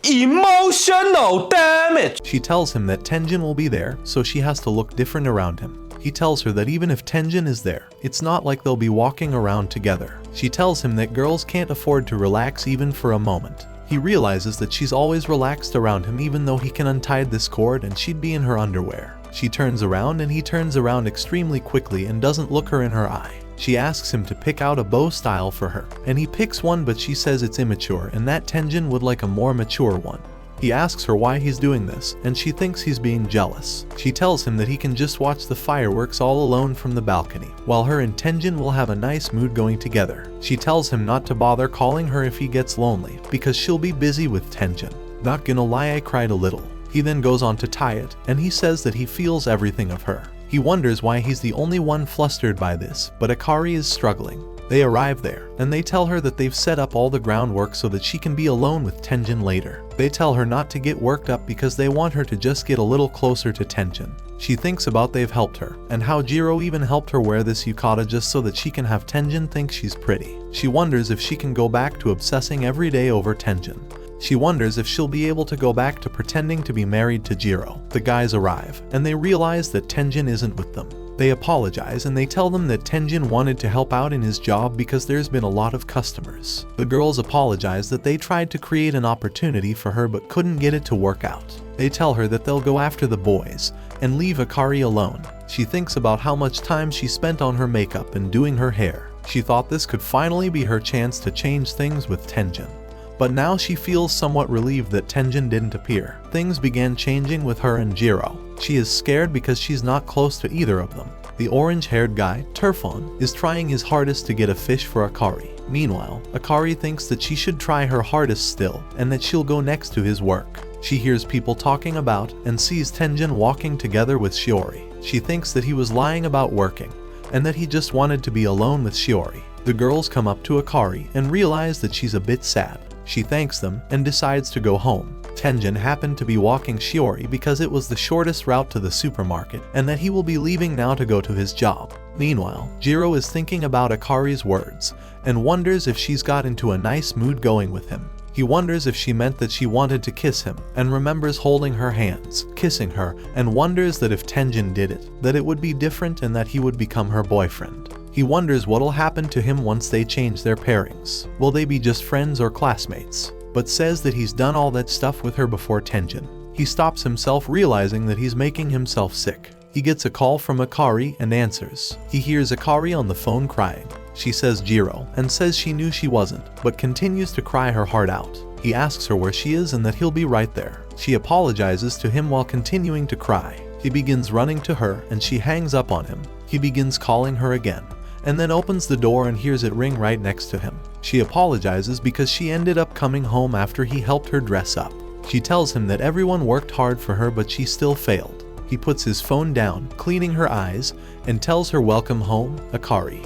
Emotional damage! She tells him that Tenjin will be there, so she has to look different around him. He tells her that even if Tenjin is there, it's not like they'll be walking around together. She tells him that girls can't afford to relax even for a moment. He realizes that she's always relaxed around him even though he can untie this cord and she'd be in her underwear. She turns around and he turns around extremely quickly and doesn't look her in her eye. She asks him to pick out a bow style for her, and he picks one, but she says it's immature and that Tenjin would like a more mature one. He asks her why he's doing this, and she thinks he's being jealous. She tells him that he can just watch the fireworks all alone from the balcony, while her and Tenjin will have a nice mood going together. She tells him not to bother calling her if he gets lonely, because she'll be busy with Tenjin. Not gonna lie, I cried a little. He then goes on to tie it, and he says that he feels everything of her. He wonders why he's the only one flustered by this, but Akari is struggling. They arrive there, and they tell her that they've set up all the groundwork so that she can be alone with Tenjin later. They tell her not to get worked up because they want her to just get a little closer to Tenjin. She thinks about they've helped her, and how Jiro even helped her wear this yukata just so that she can have Tenjin think she's pretty. She wonders if she can go back to obsessing every day over Tenjin. She wonders if she'll be able to go back to pretending to be married to Jiro. The guys arrive, and they realize that Tenjin isn't with them. They apologize and they tell them that Tenjin wanted to help out in his job because there's been a lot of customers. The girls apologize that they tried to create an opportunity for her but couldn't get it to work out. They tell her that they'll go after the boys and leave Akari alone. She thinks about how much time she spent on her makeup and doing her hair. She thought this could finally be her chance to change things with Tenjin. But now she feels somewhat relieved that Tenjin didn't appear. Things began changing with her and Jiro. She is scared because she's not close to either of them. The orange-haired guy, Turfon, is trying his hardest to get a fish for Akari. Meanwhile, Akari thinks that she should try her hardest still, and that she'll go next to his work. She hears people talking about and sees Tenjin walking together with Shiori. She thinks that he was lying about working, and that he just wanted to be alone with Shiori. The girls come up to Akari and realize that she's a bit sad. She thanks them and decides to go home. Tenjin happened to be walking Shiori because it was the shortest route to the supermarket and that he will be leaving now to go to his job. Meanwhile, Jiro is thinking about Akari's words and wonders if she's got into a nice mood going with him. He wonders if she meant that she wanted to kiss him and remembers holding her hands, kissing her, and wonders that if Tenjin did it, that it would be different and that he would become her boyfriend. He wonders what'll happen to him once they change their pairings. Will they be just friends or classmates? But says that he's done all that stuff with her before Tenjin. He stops himself realizing that he's making himself sick. He gets a call from Akari and answers. He hears Akari on the phone crying. She says Jiro and says she knew she wasn't, but continues to cry her heart out. He asks her where she is and that he'll be right there. She apologizes to him while continuing to cry. He begins running to her and she hangs up on him. He begins calling her again, and then opens the door and hears it ring right next to him. She apologizes because she ended up coming home after he helped her dress up. She tells him that everyone worked hard for her but she still failed. He puts his phone down, cleaning her eyes, and tells her welcome home, Akari.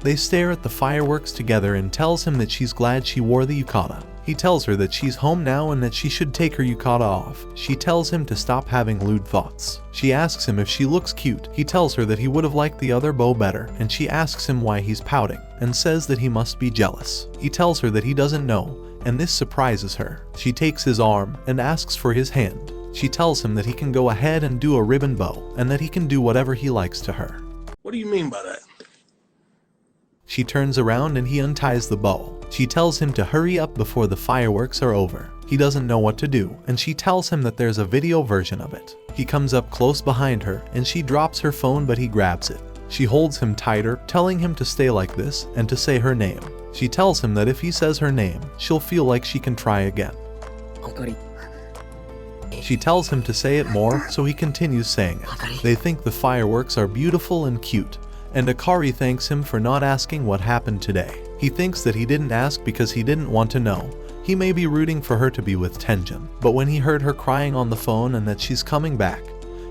They stare at the fireworks together and tells him that she's glad she wore the yukata. He tells her that she's home now and that she should take her yukata off. She tells him to stop having lewd thoughts. She asks him if she looks cute. He tells her that he would have liked the other bow better, and she asks him why he's pouting, and says that he must be jealous. He tells her that he doesn't know, and this surprises her. She takes his arm and asks for his hand. She tells him that he can go ahead and do a ribbon bow, and that he can do whatever he likes to her. What do you mean by that? She turns around and he unties the bow. She tells him to hurry up before the fireworks are over. He doesn't know what to do, and she tells him that there's a video version of it. He comes up close behind her, and she drops her phone but he grabs it. She holds him tighter, telling him to stay like this and to say her name. She tells him that if he says her name, she'll feel like she can try again. She tells him to say it more, so he continues saying it. They think the fireworks are beautiful and cute, and Akari thanks him for not asking what happened today. He thinks that he didn't ask because he didn't want to know. He may be rooting for her to be with Tenjin, but when he heard her crying on the phone and that she's coming back,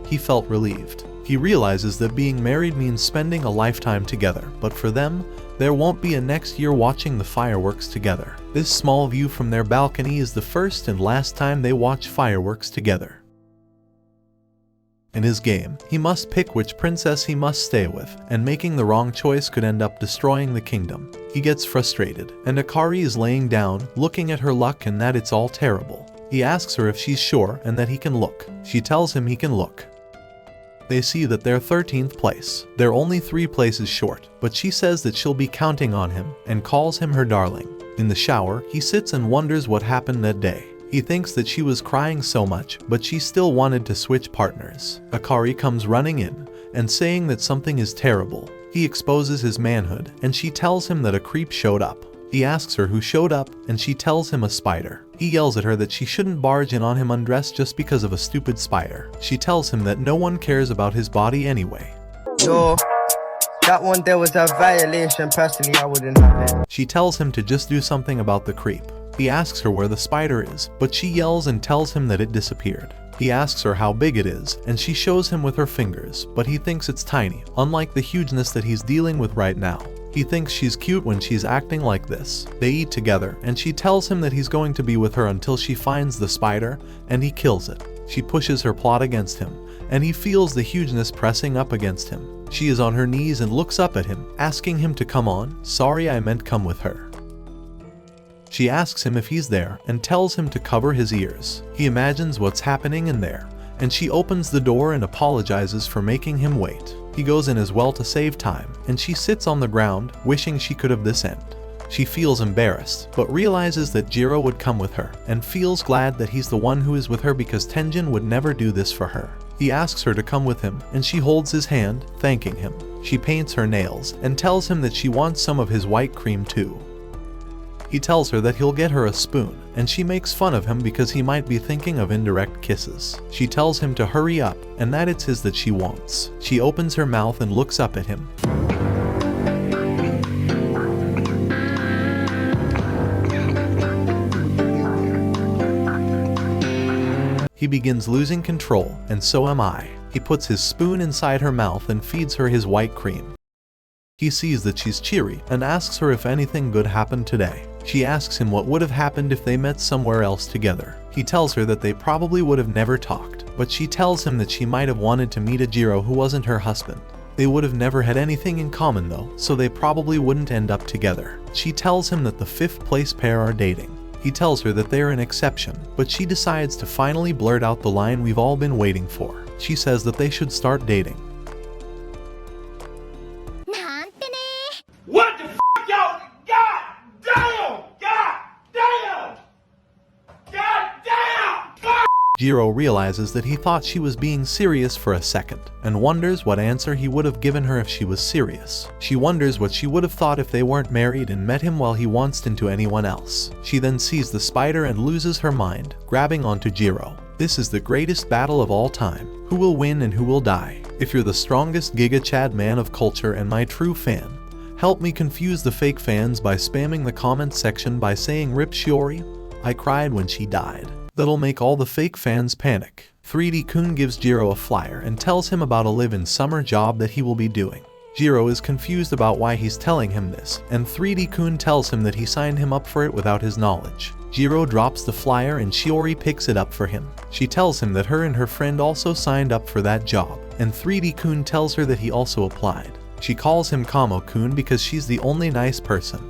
he felt relieved. He realizes that being married means spending a lifetime together, but for them, there won't be a next year watching the fireworks together. This small view from their balcony is the first and last time they watch fireworks together. In his game, he must pick which princess he must stay with, and making the wrong choice could end up destroying the kingdom. He gets frustrated, and Akari is laying down, looking at her luck and that it's all terrible. He asks her if she's sure and that he can look. She tells him he can look. They see that they're 13th place. They're only 3 places short, but she says that she'll be counting on him and calls him her darling. In the shower, he sits and wonders what happened that day. He thinks that she was crying so much, but she still wanted to switch partners. Akari comes running in and saying that something is terrible. He exposes his manhood, and she tells him that a creep showed up. He asks her who showed up, and she tells him a spider. He yells at her that she shouldn't barge in on him undressed just because of a stupid spider. She tells him that no one cares about his body anyway. Yo, that one there was a violation. Personally, I wouldn't have it. She tells him to just do something about the creep. He asks her where the spider is, but she yells and tells him that it disappeared. He asks her how big it is, and she shows him with her fingers, but he thinks it's tiny, unlike the hugeness that he's dealing with right now. He thinks she's cute when she's acting like this. They eat together, and she tells him that he's going to be with her until she finds the spider, and he kills it. She pushes her plot against him, and he feels the hugeness pressing up against him. She is on her knees and looks up at him, asking him to come on. Sorry, I meant come with her. She asks him if he's there and tells him to cover his ears. He imagines what's happening in there, and she opens the door and apologizes for making him wait. He goes in as well to save time, and she sits on the ground, wishing she could have this end. She feels embarrassed, but realizes that Jiro would come with her, and feels glad that he's the one who is with her because Tenjin would never do this for her. He asks her to come with him, and she holds his hand, thanking him. She paints her nails, and tells him that she wants some of his white cream too. He tells her that he'll get her a spoon, and she makes fun of him because he might be thinking of indirect kisses. She tells him to hurry up, and that it's his that she wants. She opens her mouth and looks up at him. He begins losing control, and so am I. He puts his spoon inside her mouth and feeds her his white cream. He sees that she's cheery and asks her if anything good happened today. She asks him what would have happened if they met somewhere else together. He tells her that they probably would have never talked, but she tells him that she might have wanted to meet a Jiro who wasn't her husband. They would have never had anything in common though, so they probably wouldn't end up together. She tells him that the 5th place pair are dating. He tells her that they're an exception, but she decides to finally blurt out the line we've all been waiting for. She says that they should start dating. What the f***, y'all? God damn! God damn! God damn! Fuck! Jiro realizes that he thought she was being serious for a second, and wonders what answer he would have given her if she was serious. She wonders what she would have thought if they weren't married and met him while he wants into anyone else. She then sees the spider and loses her mind, grabbing onto Jiro. This is the greatest battle of all time. Who will win and who will die? If you're the strongest Giga Chad man of culture and my true fan, help me confuse the fake fans by spamming the comments section by saying "Rip Shiori, I cried when she died." That'll make all the fake fans panic. 3D-kun gives Jiro a flyer and tells him about a live-in summer job that he will be doing. Jiro is confused about why he's telling him this, and 3D-kun tells him that he signed him up for it without his knowledge. Jiro drops the flyer and Shiori picks it up for him. She tells him that her and her friend also signed up for that job, and 3D-kun tells her that he also applied. She calls him Kamo-kun because she's the only nice person.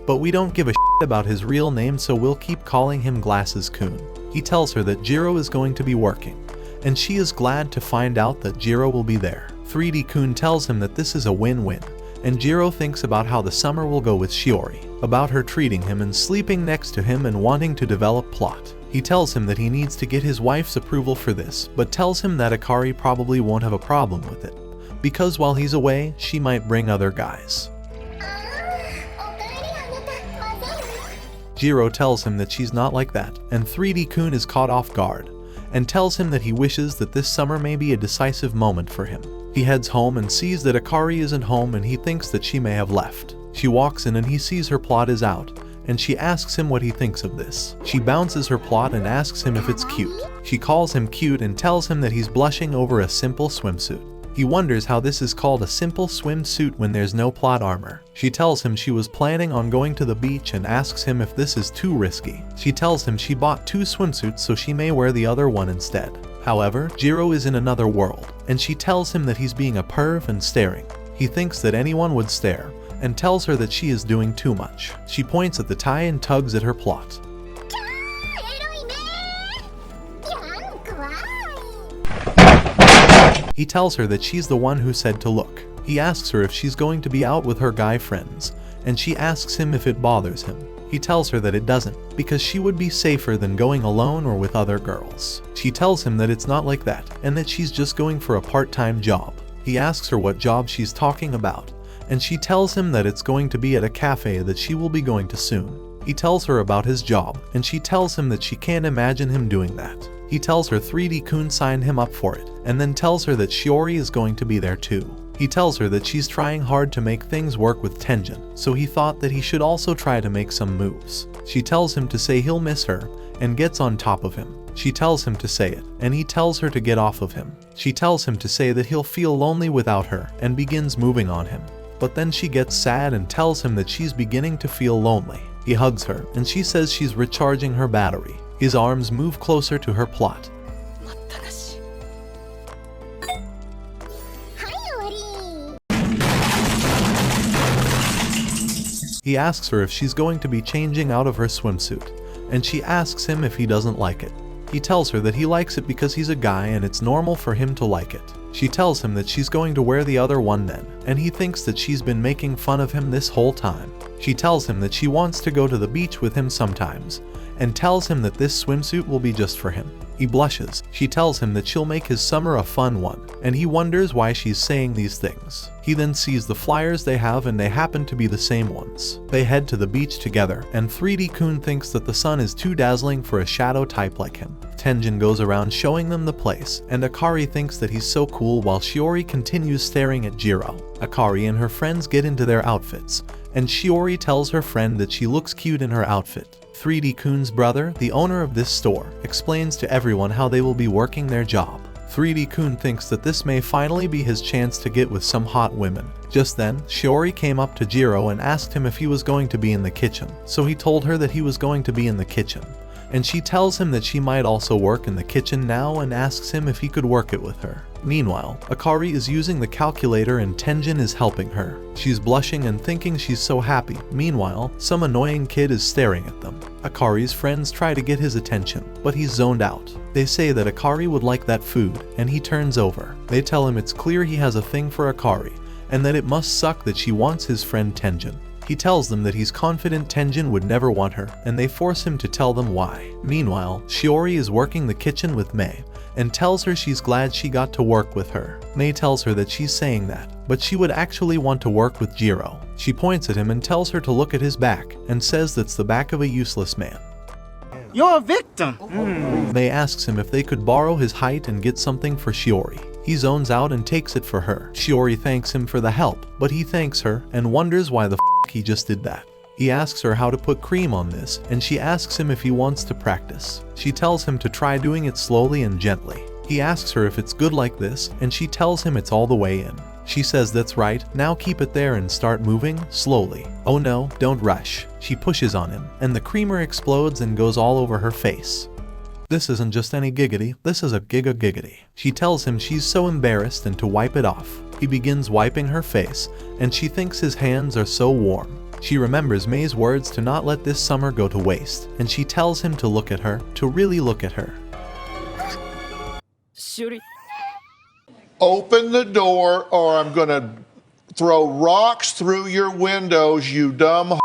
But we don't give a shit about his real name, so we'll keep calling him Glasses-kun. He tells her that Jiro is going to be working, and she is glad to find out that Jiro will be there. 3D-kun tells him that this is a win-win, and Jiro thinks about how the summer will go with Shiori, about her treating him and sleeping next to him and wanting to develop plot. He tells him that he needs to get his wife's approval for this, but tells him that Akari probably won't have a problem with it, because while he's away, she might bring other guys. Jiro tells him that she's not like that, and 3D-kun is caught off guard, and tells him that he wishes that this summer may be a decisive moment for him. He heads home and sees that Akari isn't home and he thinks that she may have left. She walks in and he sees her plot is out, and she asks him what he thinks of this. She bounces her plot and asks him if it's cute. She calls him cute and tells him that he's blushing over a simple swimsuit. He wonders how this is called a simple swimsuit when there's no plot armor. She tells him she was planning on going to the beach and asks him if this is too risky. She tells him she bought 2 swimsuits so she may wear the other one instead. However, Jiro is in another world, and she tells him that he's being a perv and staring. He thinks that anyone would stare, and tells her that she is doing too much. She points at the tie and tugs at her plot. He tells her that she's the one who said to look. He asks her if she's going to be out with her guy friends, and she asks him if it bothers him. He tells her that it doesn't, because she would be safer than going alone or with other girls. She tells him that it's not like that, and that she's just going for a part-time job. He asks her what job she's talking about, and she tells him that it's going to be at a cafe that she will be going to soon. He tells her about his job, and she tells him that she can't imagine him doing that. He tells her 3D-kun signed him up for it, and then tells her that Shiori is going to be there too. He tells her that she's trying hard to make things work with Tenjin, so he thought that he should also try to make some moves. She tells him to say he'll miss her, and gets on top of him. She tells him to say it, and he tells her to get off of him. She tells him to say that he'll feel lonely without her, and begins moving on him. But then she gets sad and tells him that she's beginning to feel lonely. He hugs her, and she says she's recharging her battery. His arms move closer to her plot. He asks her if she's going to be changing out of her swimsuit, and she asks him if he doesn't like it. He tells her that he likes it because he's a guy and it's normal for him to like it. She tells him that she's going to wear the other one then, and he thinks that she's been making fun of him this whole time. She tells him that she wants to go to the beach with him sometimes, and tells him that this swimsuit will be just for him. He blushes. She tells him that she'll make his summer a fun one, and he wonders why she's saying these things. He then sees the flyers they have and they happen to be the same ones. They head to the beach together, and 3D-kun thinks that the sun is too dazzling for a shadow type like him. Tenjin goes around showing them the place, and Akari thinks that he's so cool while Shiori continues staring at Jiro. Akari and her friends get into their outfits, and Shiori tells her friend that she looks cute in her outfit. 3D-kun's brother, the owner of this store, explains to everyone how they will be working their job. 3D-kun thinks that this may finally be his chance to get with some hot women. Just then, Shiori came up to Jiro and asked him if he was going to be in the kitchen, so he told her that he was going to be in the kitchen. And she tells him that she might also work in the kitchen now and asks him if he could work it with her. Meanwhile, Akari is using the calculator and Tenjin is helping her. She's blushing and thinking she's so happy. Meanwhile, some annoying kid is staring at them. Akari's friends try to get his attention, but he's zoned out. They say that Akari would like that food, and he turns over. They tell him it's clear he has a thing for Akari, and that it must suck that she wants his friend Tenjin. He tells them that he's confident Tenjin would never want her, and they force him to tell them why. Meanwhile, Shiori is working the kitchen with Mei, and tells her she's glad she got to work with her. Mei tells her that she's saying that, but she would actually want to work with Jiro. She points at him and tells her to look at his back, and says that's the back of a useless man. You're a victim. May asks him if they could borrow his height and get something for Shiori. He zones out and takes it for her. Shiori thanks him for the help, but he thanks her and wonders why the f he just did that. He asks her how to put cream on this, and she asks him if he wants to practice. She tells him to try doing it slowly and gently. He asks her if it's good like this, and she tells him it's all the way in. She says that's right, now keep it there and start moving, slowly. Oh no, don't rush. She pushes on him, and the creamer explodes and goes all over her face. This isn't just any giggity, this is a giggity. She tells him she's so embarrassed and to wipe it off. He begins wiping her face, and she thinks his hands are so warm. She remembers May's words to not let this summer go to waste, and she tells him to look at her, to really look at her. Shuri. Open the door or I'm gonna throw rocks through your windows, you dumb.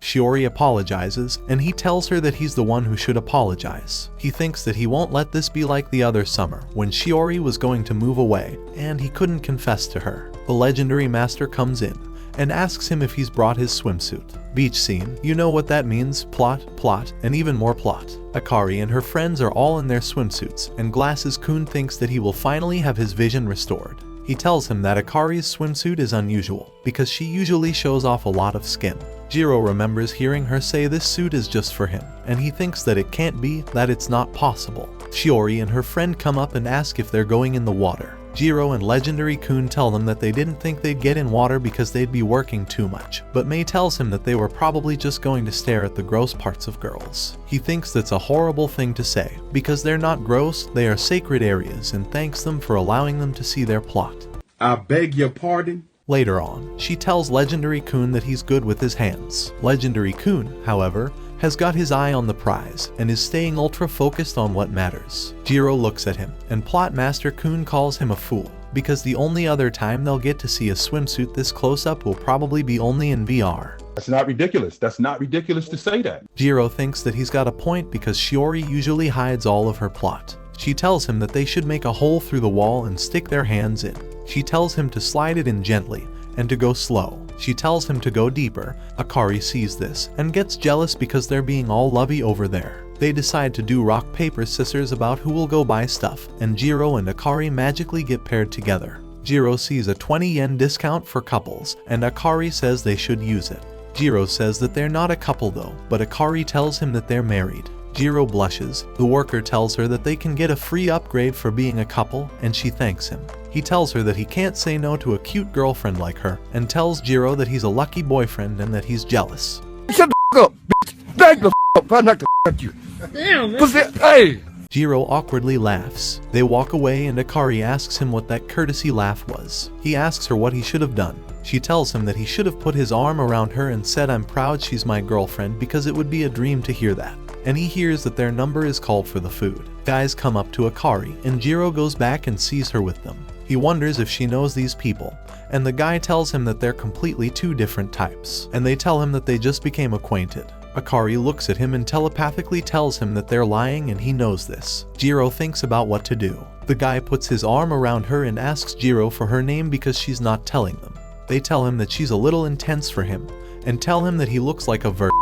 Shiori apologizes, and he tells her that he's the one who should apologize. He thinks that he won't let this be like the other summer, when Shiori was going to move away, and he couldn't confess to her. The legendary master comes in, and asks him if he's brought his swimsuit. Beach scene, you know what that means, plot, and even more plot. Akari and her friends are all in their swimsuits, and Glasses-kun thinks that he will finally have his vision restored. He tells him that Akari's swimsuit is unusual, because she usually shows off a lot of skin. Jiro remembers hearing her say this suit is just for him, and he thinks that it can't be, that it's not possible. Shiori and her friend come up and ask if they're going in the water. Jiro and Legendary Kun tell them that they didn't think they'd get in water because they'd be working too much, but May tells him that they were probably just going to stare at the gross parts of girls. He thinks that's a horrible thing to say, because they're not gross, they are sacred areas, and thanks them for allowing them to see their plot. I beg your pardon? Later on, she tells Legendary Kun that he's good with his hands. Legendary Kun, however, has got his eye on the prize and is staying ultra focused on what matters. Jiro looks at him, and Plot Master Kun calls him a fool, because the only other time they'll get to see a swimsuit this close up will probably be only in VR. That's not ridiculous. That's not ridiculous to say that. Jiro thinks that he's got a point because Shiori usually hides all of her plot. She tells him that they should make a hole through the wall and stick their hands in. She tells him to slide it in gently and to go slow. She tells him to go deeper. Akari sees this and gets jealous because they're being all lovey over there. They decide to do rock paper scissors about who will go buy stuff, and Jiro and Akari magically get paired together. Jiro sees a 20 yen discount for couples, and Akari says they should use it. Jiro says that they're not a couple though, but Akari tells him that they're married. Jiro blushes. The worker tells her that they can get a free upgrade for being a couple, and she thanks him. He tells her that he can't say no to a cute girlfriend like her, and tells Jiro that he's a lucky boyfriend and that he's jealous. Shut the up, bitch! Back the up! I'm not gonna you. Damn, man. Hey! Jiro awkwardly laughs. They walk away and Akari asks him what that courtesy laugh was. He asks her what he should have done. She tells him that he should have put his arm around her and said, "I'm proud she's my girlfriend," because it would be a dream to hear that. And he hears that their number is called for the food. Guys come up to Akari, and Jiro goes back and sees her with them. He wonders if she knows these people, and the guy tells him that they're completely two different types, and they tell him that they just became acquainted. Akari looks at him and telepathically tells him that they're lying and he knows this. Jiro thinks about what to do. The guy puts his arm around her and asks Jiro for her name because she's not telling them. They tell him that she's a little intense for him, and tell him that he looks like a virgin.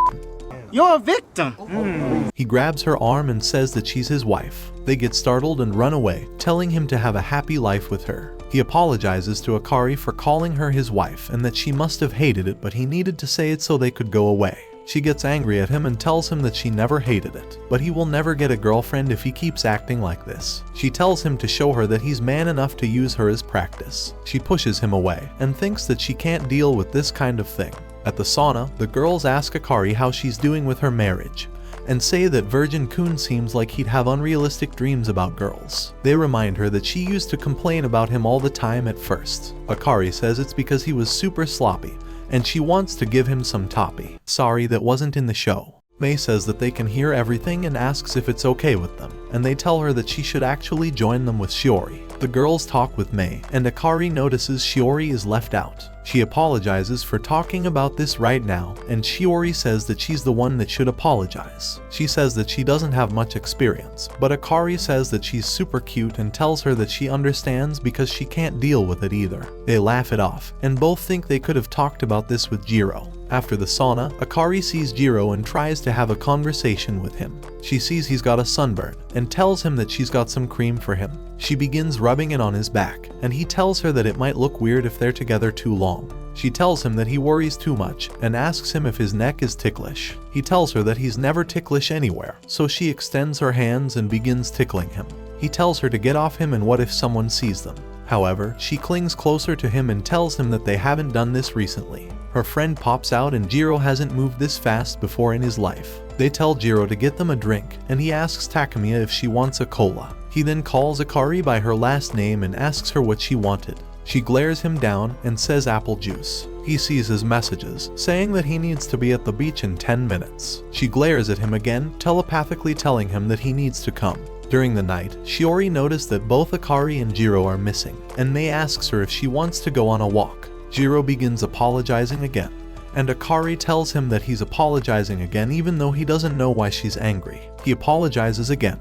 You're a victim. He grabs her arm and says that she's his wife. They get startled and run away, telling him to have a happy life with her. He apologizes to Akari for calling her his wife and that she must have hated it, but he needed to say it so they could go away. She gets angry at him and tells him that she never hated it, but he will never get a girlfriend if he keeps acting like this. She tells him to show her that he's man enough to use her as practice. She pushes him away and thinks that she can't deal with this kind of thing. At the sauna, the girls ask Akari how she's doing with her marriage, and say that Virgin Kun seems like he'd have unrealistic dreams about girls. They remind her that she used to complain about him all the time at first. Akari says it's because he was super sloppy, and she wants to give him some toppy. Sorry, that wasn't in the show. May says that they can hear everything and asks if it's okay with them, and they tell her that she should actually join them with Shiori. The girls talk with May, and Akari notices Shiori is left out. She apologizes for talking about this right now, and Shiori says that she's the one that should apologize. She says that she doesn't have much experience, but Akari says that she's super cute and tells her that she understands because she can't deal with it either. They laugh it off, and both think they could have talked about this with Jiro. After the sauna, Akari sees Jiro and tries to have a conversation with him. She sees he's got a sunburn and tells him that she's got some cream for him. She begins rubbing it on his back, and he tells her that it might look weird if they're together too long. She tells him that he worries too much and asks him if his neck is ticklish. He tells her that he's never ticklish anywhere, so she extends her hands and begins tickling him. He tells her to get off him and what if someone sees them. However, she clings closer to him and tells him that they haven't done this recently. Her friend pops out and Jiro hasn't moved this fast before in his life. They tell Jiro to get them a drink, and he asks Takemiya if she wants a cola. He then calls Akari by her last name and asks her what she wanted. She glares him down and says apple juice. He sees his messages, saying that he needs to be at the beach in 10 minutes. She glares at him again, telepathically telling him that he needs to come. During the night, Shiori noticed that both Akari and Jiro are missing, and Mei asks her if she wants to go on a walk. Jiro begins apologizing again, and Akari tells him that he's apologizing again even though he doesn't know why she's angry. He apologizes again.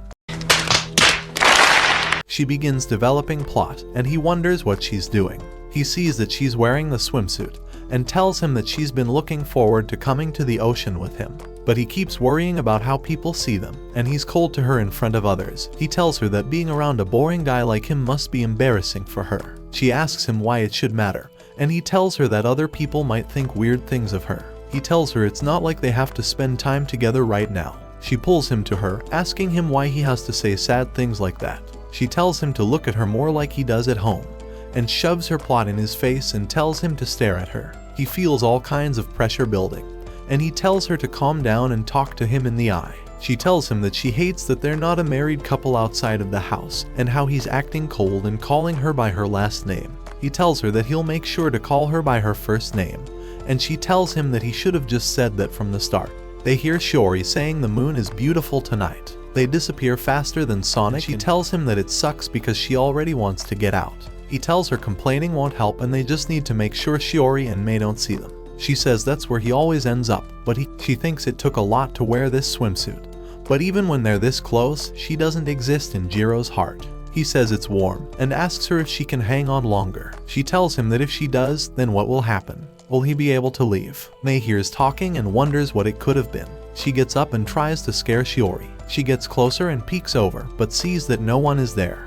She begins developing plot, and he wonders what she's doing. He sees that she's wearing the swimsuit, and tells him that she's been looking forward to coming to the ocean with him. But he keeps worrying about how people see them, and he's cold to her in front of others. He tells her that being around a boring guy like him must be embarrassing for her. She asks him why it should matter, and he tells her that other people might think weird things of her. He tells her it's not like they have to spend time together right now. She pulls him to her, asking him why he has to say sad things like that. She tells him to look at her more like he does at home, and shoves her plot in his face and tells him to stare at her. He feels all kinds of pressure building, and he tells her to calm down and talk to him in the eye. She tells him that she hates that they're not a married couple outside of the house, and how he's acting cold and calling her by her last name. He tells her that he'll make sure to call her by her first name, and she tells him that he should have just said that from the start. They hear Shiori saying the moon is beautiful tonight. They disappear faster than Sonic. She tells him that it sucks because she already wants to get out. He tells her complaining won't help and they just need to make sure Shiori and Mei don't see them. She says that's where he always ends up, but she thinks it took a lot to wear this swimsuit. But even when they're this close, she doesn't exist in Jiro's heart. He says it's warm, and asks her if she can hang on longer. She tells him that if she does, then what will happen? Will he be able to leave? Mei hears talking and wonders what it could have been. She gets up and tries to scare Shiori. She gets closer and peeks over, but sees that no one is there.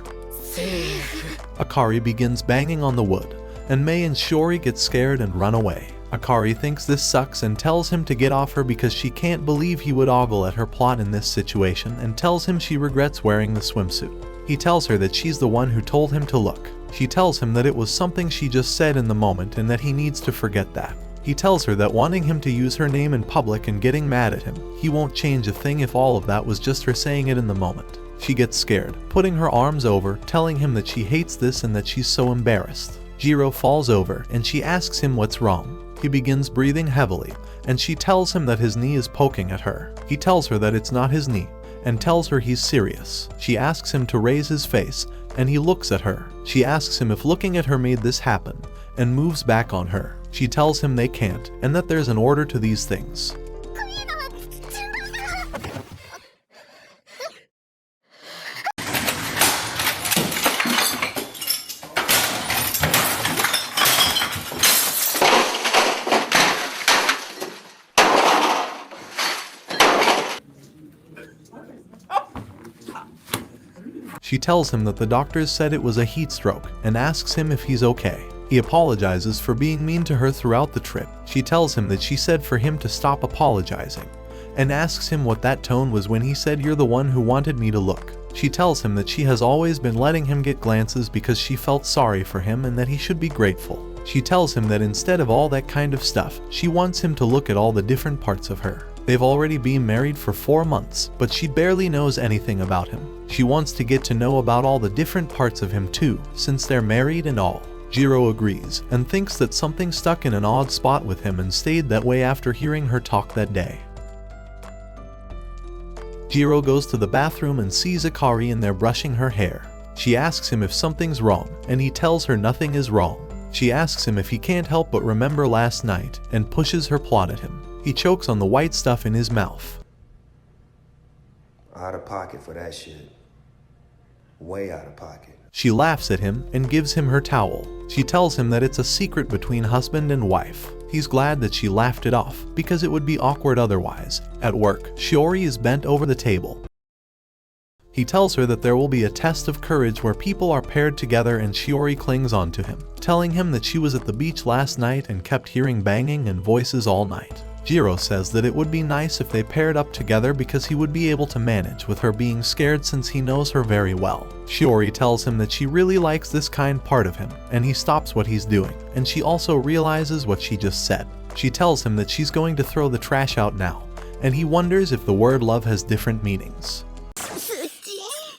Akari begins banging on the wood, and Mei and Shiori get scared and run away. Akari thinks this sucks and tells him to get off her because she can't believe he would ogle at her plot in this situation, and tells him she regrets wearing the swimsuit. He tells her that she's the one who told him to look. She tells him that it was something she just said in the moment and that he needs to forget that. He tells her that wanting him to use her name in public and getting mad at him, he won't change a thing if all of that was just her saying it in the moment. She gets scared, putting her arms over, telling him that she hates this and that she's so embarrassed. Jiro falls over and she asks him what's wrong. He begins breathing heavily, and she tells him that his knee is poking at her. He tells her that it's not his knee, and tells her he's serious. She asks him to raise his face, and he looks at her. She asks him if looking at her made this happen, and moves back on her. She tells him they can't, and that there's an order to these things. She tells him that the doctors said it was a heat stroke and asks him if he's okay. He apologizes for being mean to her throughout the trip. She tells him that she said for him to stop apologizing and asks him what that tone was when he said you're the one who wanted me to look. She tells him that she has always been letting him get glances because she felt sorry for him and that he should be grateful. She tells him that instead of all that kind of stuff, she wants him to look at all the different parts of her. They've already been married for 4 months, but she barely knows anything about him. She wants to get to know about all the different parts of him too, since they're married and all. Jiro agrees, and thinks that something stuck in an odd spot with him and stayed that way after hearing her talk that day. Jiro goes to the bathroom and sees Akari in there brushing her hair. She asks him if something's wrong, and he tells her nothing is wrong. She asks him if he can't help but remember last night, and pushes her plot at him. He chokes on the white stuff in his mouth. Out of pocket for that shit. way out of pocket. She laughs at him and gives him her towel. She tells him that it's a secret between husband and wife. He's glad that she laughed it off, because it would be awkward otherwise. At work, Shiori is bent over the table. He tells her that there will be a test of courage where people are paired together, and Shiori clings on to him, telling him that she was at the beach last night and kept hearing banging and voices all night. Jiro says that it would be nice if they paired up together because he would be able to manage with her being scared since he knows her very well. Shiori tells him that she really likes this kind part of him, and he stops what he's doing, and she also realizes what she just said. She tells him that she's going to throw the trash out now, and he wonders if the word love has different meanings.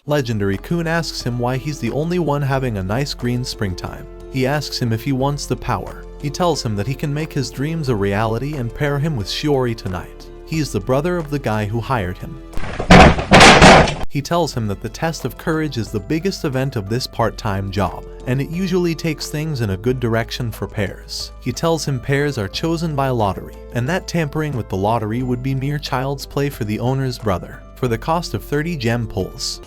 Legendary Kun asks him why he's the only one having a nice green springtime. He asks him if he wants the power. He tells him that he can make his dreams a reality and pair him with Shiori tonight. He is the brother of the guy who hired him. He tells him that the test of courage is the biggest event of this part-time job, and it usually takes things in a good direction for pairs. He tells him pairs are chosen by lottery, and that tampering with the lottery would be mere child's play for the owner's brother, for the cost of 30 gem pulls.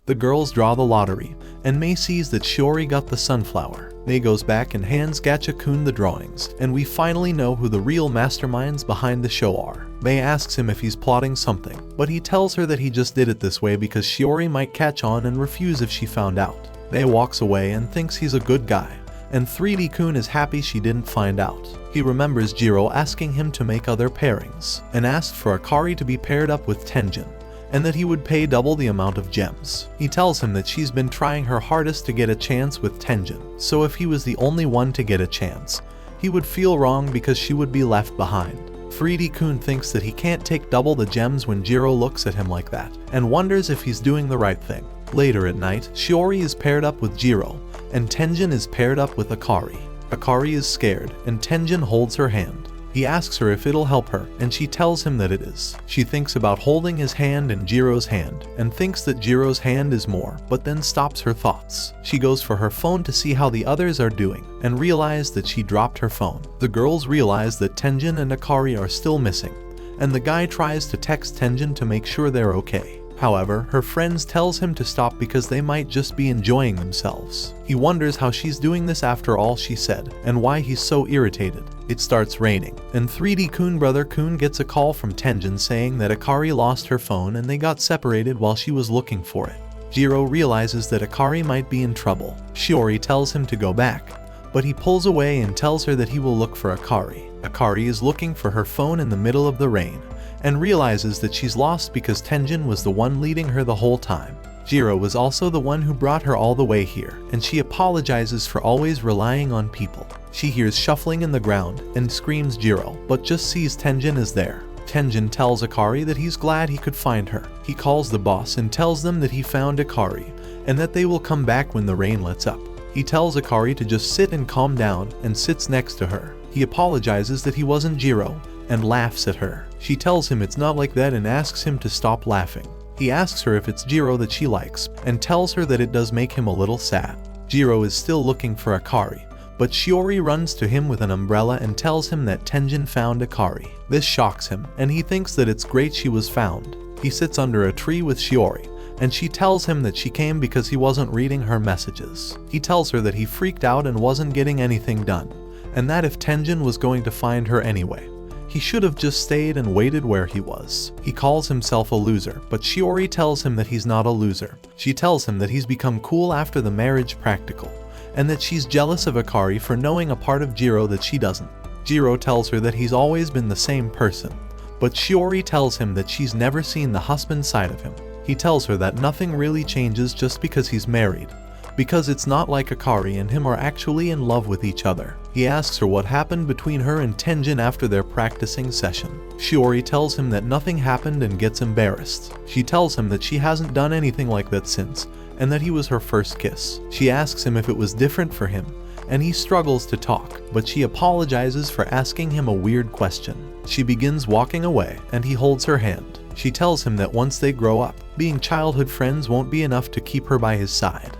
The girls draw the lottery, and Mei sees that Shiori got the sunflower. Mei goes back and hands Gacha-kun the drawings, and we finally know who the real masterminds behind the show are. Mei asks him if he's plotting something, but he tells her that he just did it this way because Shiori might catch on and refuse if she found out. Mei walks away and thinks he's a good guy, and 3D-kun is happy she didn't find out. He remembers Jiro asking him to make other pairings, and asked for Akari to be paired up with Tenjin, and that he would pay double the amount of gems. He tells him that she's been trying her hardest to get a chance with Tenjin, so if he was the only one to get a chance, he would feel wrong because she would be left behind. 3D-kun thinks that he can't take double the gems when Jiro looks at him like that, and wonders if he's doing the right thing. Later at night, Shiori is paired up with Jiro, and Tenjin is paired up with Akari. Akari is scared, and Tenjin holds her hand. He asks her if it'll help her, and she tells him that it is. She thinks about holding his hand and Jiro's hand, and thinks that Jiro's hand is more, but then stops her thoughts. She goes for her phone to see how the others are doing, and realizes that she dropped her phone. The girls realize that Tenjin and Akari are still missing, and the guy tries to text Tenjin to make sure they're okay. However, her friends tells him to stop because they might just be enjoying themselves. He wonders how she's doing this after all she said, and why he's so irritated. It starts raining, and 3D-kun brother Kun gets a call from Tenjin saying that Akari lost her phone and they got separated while she was looking for it. Jiro realizes that Akari might be in trouble. Shiori tells him to go back, but he pulls away and tells her that he will look for Akari. Akari is looking for her phone in the middle of the rain, and realizes that she's lost because Tenjin was the one leading her the whole time. Jiro was also the one who brought her all the way here, and she apologizes for always relying on people. She hears shuffling in the ground and screams Jiro, but just sees Tenjin is there. Tenjin tells Akari that he's glad he could find her. He calls the boss and tells them that he found Akari, and that they will come back when the rain lets up. He tells Akari to just sit and calm down, and sits next to her. He apologizes that he wasn't Jiro, and laughs at her. She tells him it's not like that and asks him to stop laughing. He asks her if it's Jiro that she likes, and tells her that it does make him a little sad. Jiro is still looking for Akari, but Shiori runs to him with an umbrella and tells him that Tenjin found Akari. This shocks him, and he thinks that it's great she was found. He sits under a tree with Shiori, and she tells him that she came because he wasn't reading her messages. He tells her that he freaked out and wasn't getting anything done, and that if Tenjin was going to find her anyway, he should have just stayed and waited where he was. He calls himself a loser, but Shiori tells him that he's not a loser. She tells him that he's become cool after the marriage practical, and that she's jealous of Akari for knowing a part of Jiro that she doesn't. Jiro tells her that he's always been the same person, but Shiori tells him that she's never seen the husband side of him. He tells her that nothing really changes just because he's married, because it's not like Akari and him are actually in love with each other. He asks her what happened between her and Tenjin after their practicing session. Shiori tells him that nothing happened and gets embarrassed. She tells him that she hasn't done anything like that since, and that he was her first kiss. She asks him if it was different for him, and he struggles to talk, but she apologizes for asking him a weird question. She begins walking away, and he holds her hand. She tells him that once they grow up, being childhood friends won't be enough to keep her by his side.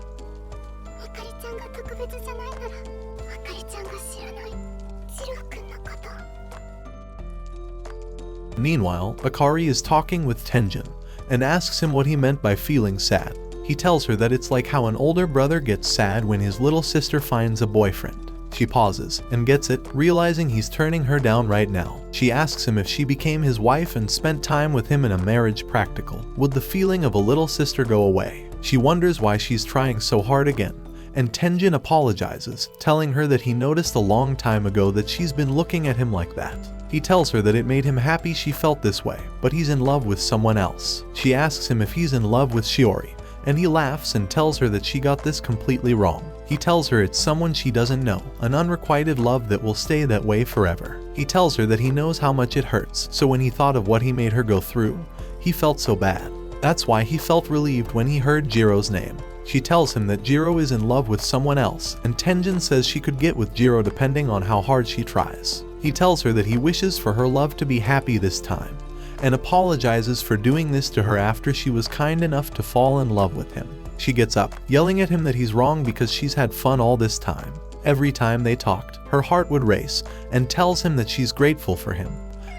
Meanwhile, Akari is talking with Tenjin, and asks him what he meant by feeling sad. He tells her that it's like how an older brother gets sad when his little sister finds a boyfriend. She pauses and gets it, realizing he's turning her down right now. She asks him if she became his wife and spent time with him in a marriage practical, would the feeling of a little sister go away? She wonders why she's trying so hard again, and Tenjin apologizes, telling her that he noticed a long time ago that she's been looking at him like that. He tells her that it made him happy she felt this way, but he's in love with someone else. She asks him if he's in love with Shiori, and he laughs and tells her that she got this completely wrong. He tells her it's someone she doesn't know, an unrequited love that will stay that way forever. He tells her that he knows how much it hurts, so when he thought of what he made her go through, he felt so bad. That's why he felt relieved when he heard Jiro's name. She tells him that Jiro is in love with someone else, and Tenjin says she could get with Jiro depending on how hard she tries. He tells her that he wishes for her love to be happy this time, and apologizes for doing this to her after she was kind enough to fall in love with him. She gets up, yelling at him that he's wrong because she's had fun all this time. Every time they talked, her heart would race, and tells him that she's grateful for him,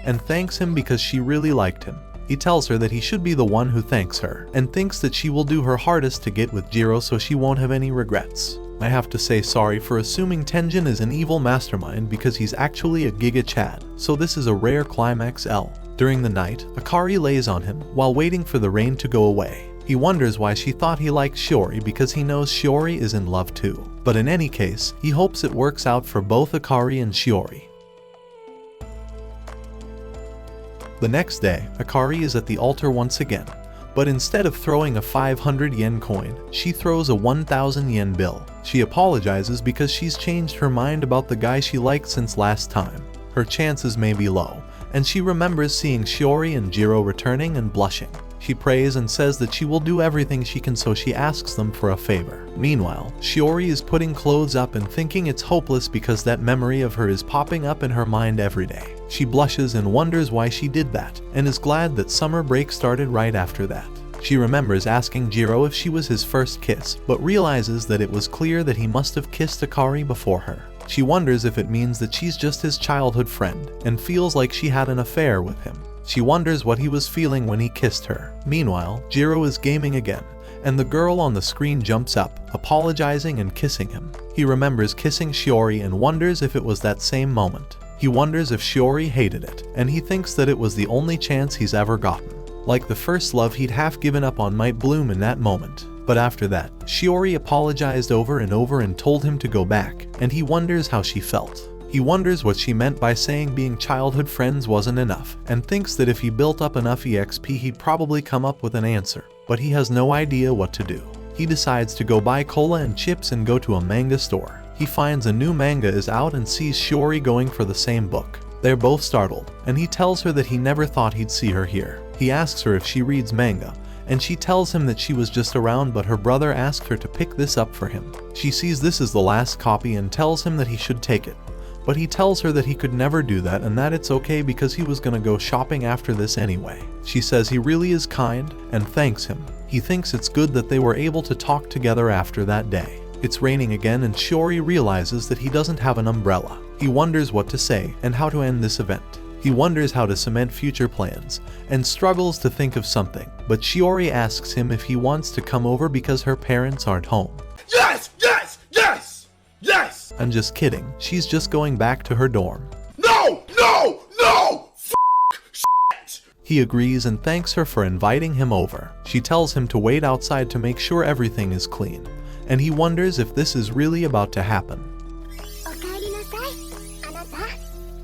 and thanks him because she really liked him. He tells her that he should be the one who thanks her, and thinks that she will do her hardest to get with Jiro so she won't have any regrets. I have to say sorry for assuming Tenjin is an evil mastermind because he's actually a Giga Chad, so this is a rare climax L. During the night, Akari lays on him while waiting for the rain to go away. He wonders why she thought he liked Shiori because he knows Shiori is in love too. But in any case, he hopes it works out for both Akari and Shiori. The next day, Akari is at the altar once again, but instead of throwing a 500 yen coin, she throws a 1,000 yen bill. She apologizes because she's changed her mind about the guy she liked since last time. Her chances may be low, and she remembers seeing Shiori and Jiro returning and blushing. She prays and says that she will do everything she can, so she asks them for a favor. Meanwhile, Shiori is putting clothes up and thinking it's hopeless because that memory of her is popping up in her mind every day. She blushes and wonders why she did that, and is glad that summer break started right after that. She remembers asking Jiro if she was his first kiss, but realizes that it was clear that he must have kissed Akari before her. She wonders if it means that she's just his childhood friend, and feels like she had an affair with him. She wonders what he was feeling when he kissed her. Meanwhile, Jiro is gaming again, and the girl on the screen jumps up, apologizing and kissing him. He remembers kissing Shiori and wonders if it was that same moment. He wonders if Shiori hated it, and he thinks that it was the only chance he's ever gotten. Like the first love, he'd half given up on might bloom in that moment. But after that, Shiori apologized over and over and told him to go back, and he wonders how she felt. He wonders what she meant by saying being childhood friends wasn't enough, and thinks that if he built up enough EXP he'd probably come up with an answer, but he has no idea what to do. He decides to go buy cola and chips and go to a manga store. He finds a new manga is out and sees Shiori going for the same book. They're both startled, and he tells her that he never thought he'd see her here. He asks her if she reads manga, and she tells him that she was just around, but her brother asked her to pick this up for him. She sees this is the last copy and tells him that he should take it. But he tells her that he could never do that and that it's okay because he was gonna go shopping after this anyway. She says he really is kind and thanks him. He thinks it's good that they were able to talk together after that day. It's raining again and Shiori realizes that he doesn't have an umbrella. He wonders what to say and how to end this event. He wonders how to cement future plans and struggles to think of something, but Shiori asks him if he wants to come over because her parents aren't home. Yes! Yes! Yes! Yes! I'm just kidding, she's just going back to her dorm. No! No! No! Shit! He agrees and thanks her for inviting him over. She tells him to wait outside to make sure everything is clean, and he wonders if this is really about to happen.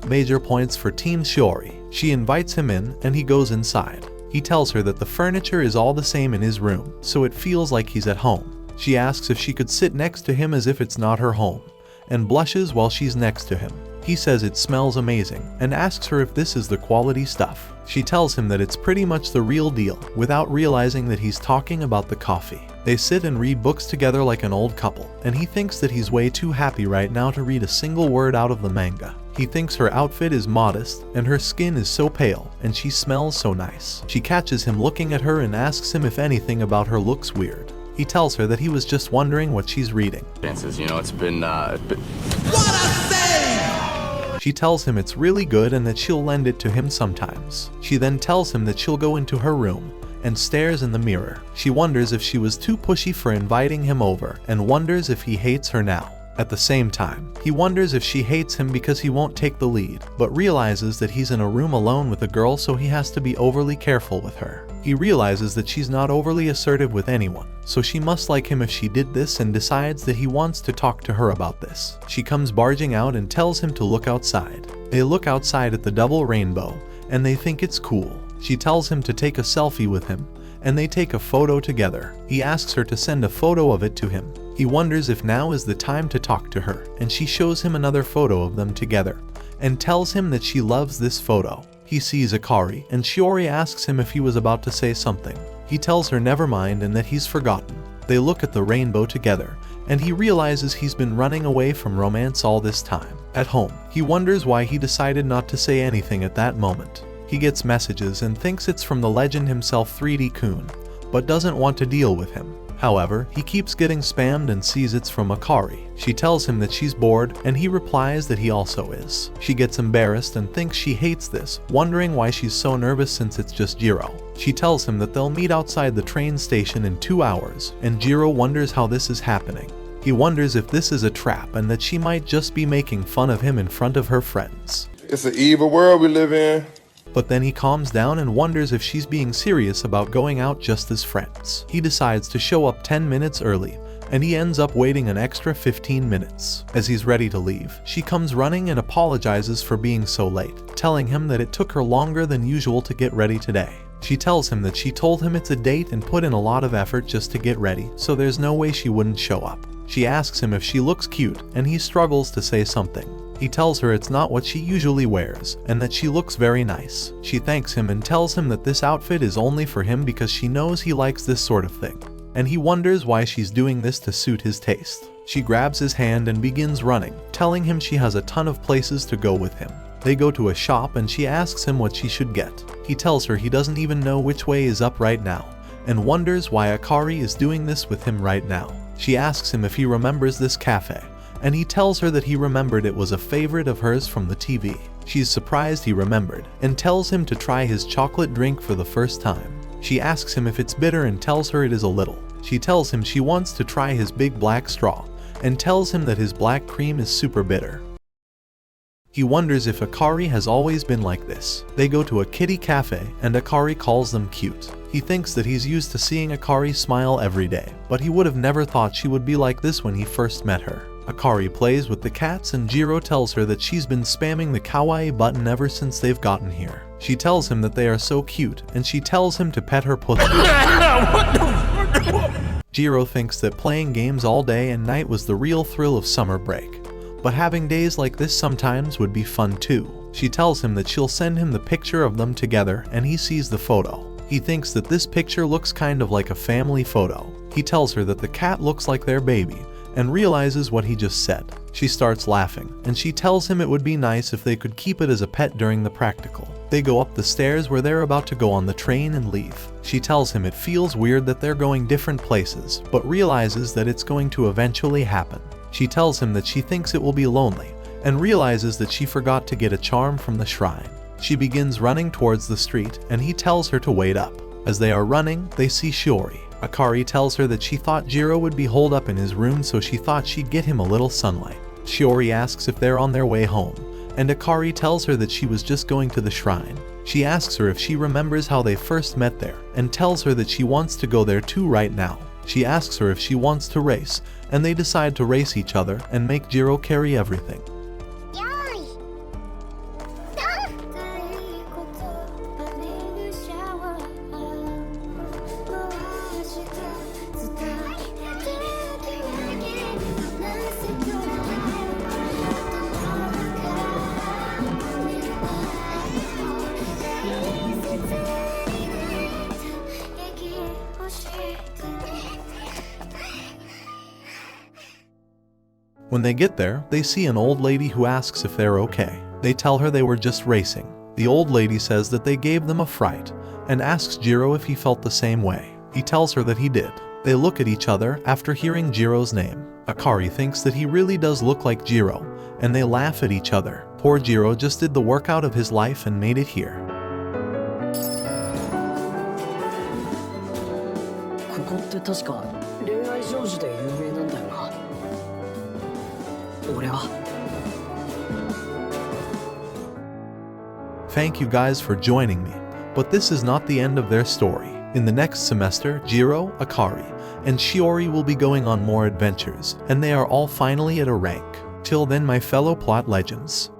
Major points for Team Shiori. She invites him in and he goes inside. He tells her that the furniture is all the same in his room, so it feels like he's at home. She asks if she could sit next to him as if it's not her home, and blushes while she's next to him. He says it smells amazing and asks her if this is the quality stuff. She tells him that it's pretty much the real deal without realizing that he's talking about the coffee. They sit and read books together like an old couple, and he thinks that he's way too happy right now to read a single word out of the manga. He thinks her outfit is modest, and her skin is so pale, and she smells so nice. She catches him looking at her and asks him if anything about her looks weird. He tells her that he was just wondering what she's reading. You know, it's been She tells him it's really good and that she'll lend it to him sometimes. She then tells him that she'll go into her room and stares in the mirror. She wonders if she was too pushy for inviting him over and wonders if he hates her now. At the same time, he wonders if she hates him because he won't take the lead, but realizes that he's in a room alone with a girl, so he has to be overly careful with her. He realizes that she's not overly assertive with anyone, so she must like him if she did this, and decides that he wants to talk to her about this. She comes barging out and tells him to look outside. They look outside at the double rainbow, and they think it's cool. She tells him to take a selfie with him, and they take a photo together. He asks her to send a photo of it to him. He wonders if now is the time to talk to her, and she shows him another photo of them together, and tells him that she loves this photo. He sees Akari, and Shiori asks him if he was about to say something. He tells her never mind and that he's forgotten. They look at the rainbow together, and he realizes he's been running away from romance all this time. At home, he wonders why he decided not to say anything at that moment. He gets messages and thinks it's from the legend himself, 3D Kun, but doesn't want to deal with him. However, he keeps getting spammed and sees it's from Akari. She tells him that she's bored, and he replies that he also is. She gets embarrassed and thinks she hates this, wondering why she's so nervous since it's just Jiro. She tells him that they'll meet outside the train station in 2 hours, and Jiro wonders how this is happening. He wonders if this is a trap and that she might just be making fun of him in front of her friends. It's an evil world we live in. But then he calms down and wonders if she's being serious about going out just as friends. He decides to show up 10 minutes early, and he ends up waiting an extra 15 minutes. As he's ready to leave, she comes running and apologizes for being so late, telling him that it took her longer than usual to get ready today. She tells him that she told him it's a date and put in a lot of effort just to get ready, so there's no way she wouldn't show up. She asks him if she looks cute, and he struggles to say something. He tells her it's not what she usually wears, and that she looks very nice. She thanks him and tells him that this outfit is only for him because she knows he likes this sort of thing, and he wonders why she's doing this to suit his taste. She grabs his hand and begins running, telling him she has a ton of places to go with him. They go to a shop and she asks him what she should get. He tells her he doesn't even know which way is up right now, and wonders why Akari is doing this with him right now. She asks him if he remembers this cafe, and he tells her that he remembered it was a favorite of hers from the TV. She's surprised he remembered, and tells him to try his chocolate drink for the first time. She asks him if it's bitter and tells her it is a little. She tells him she wants to try his big black straw, and tells him that his black cream is super bitter. He wonders if Akari has always been like this. They go to a kitty cafe, and Akari calls them cute. He thinks that he's used to seeing Akari smile every day, but he would have never thought she would be like this when he first met her. Akari plays with the cats, and Jiro tells her that she's been spamming the kawaii button ever since they've gotten here. She tells him that they are so cute, and she tells him to pet her pussy. Jiro thinks that playing games all day and night was the real thrill of summer break, but having days like this sometimes would be fun too. She tells him that she'll send him the picture of them together, and he sees the photo. He thinks that this picture looks kind of like a family photo. He tells her that the cat looks like their baby, and realizes what he just said. She starts laughing, and she tells him it would be nice if they could keep it as a pet during the practical. They go up the stairs where they're about to go on the train and leave. She tells him it feels weird that they're going different places, but realizes that it's going to eventually happen. She tells him that she thinks it will be lonely, and realizes that she forgot to get a charm from the shrine. She begins running towards the street, and he tells her to wait up. As they are running, they see Shiori. Akari tells her that she thought Jiro would be holed up in his room, so she thought she'd get him a little sunlight. Shiori asks if they're on their way home, and Akari tells her that she was just going to the shrine. She asks her if she remembers how they first met there, and tells her that she wants to go there too right now. She asks her if she wants to race, and they decide to race each other and make Jiro carry everything. When they get there, they see an old lady who asks if they're okay. They tell her they were just racing. The old lady says that they gave them a fright, and asks Jiro if he felt the same way. He tells her that he did. They look at each other after hearing Jiro's name. Akari thinks that he really does look like Jiro, and they laugh at each other. Poor Jiro just did the workout of his life and made it here. 子って確か恋愛成就で有名なんだよな。俺は。Thank you guys for joining me, but this is not the end of their story. In the next semester, Jiro, Akari, and Shiori will be going on more adventures, and they are all finally at a rank. Till then, my fellow plot legends,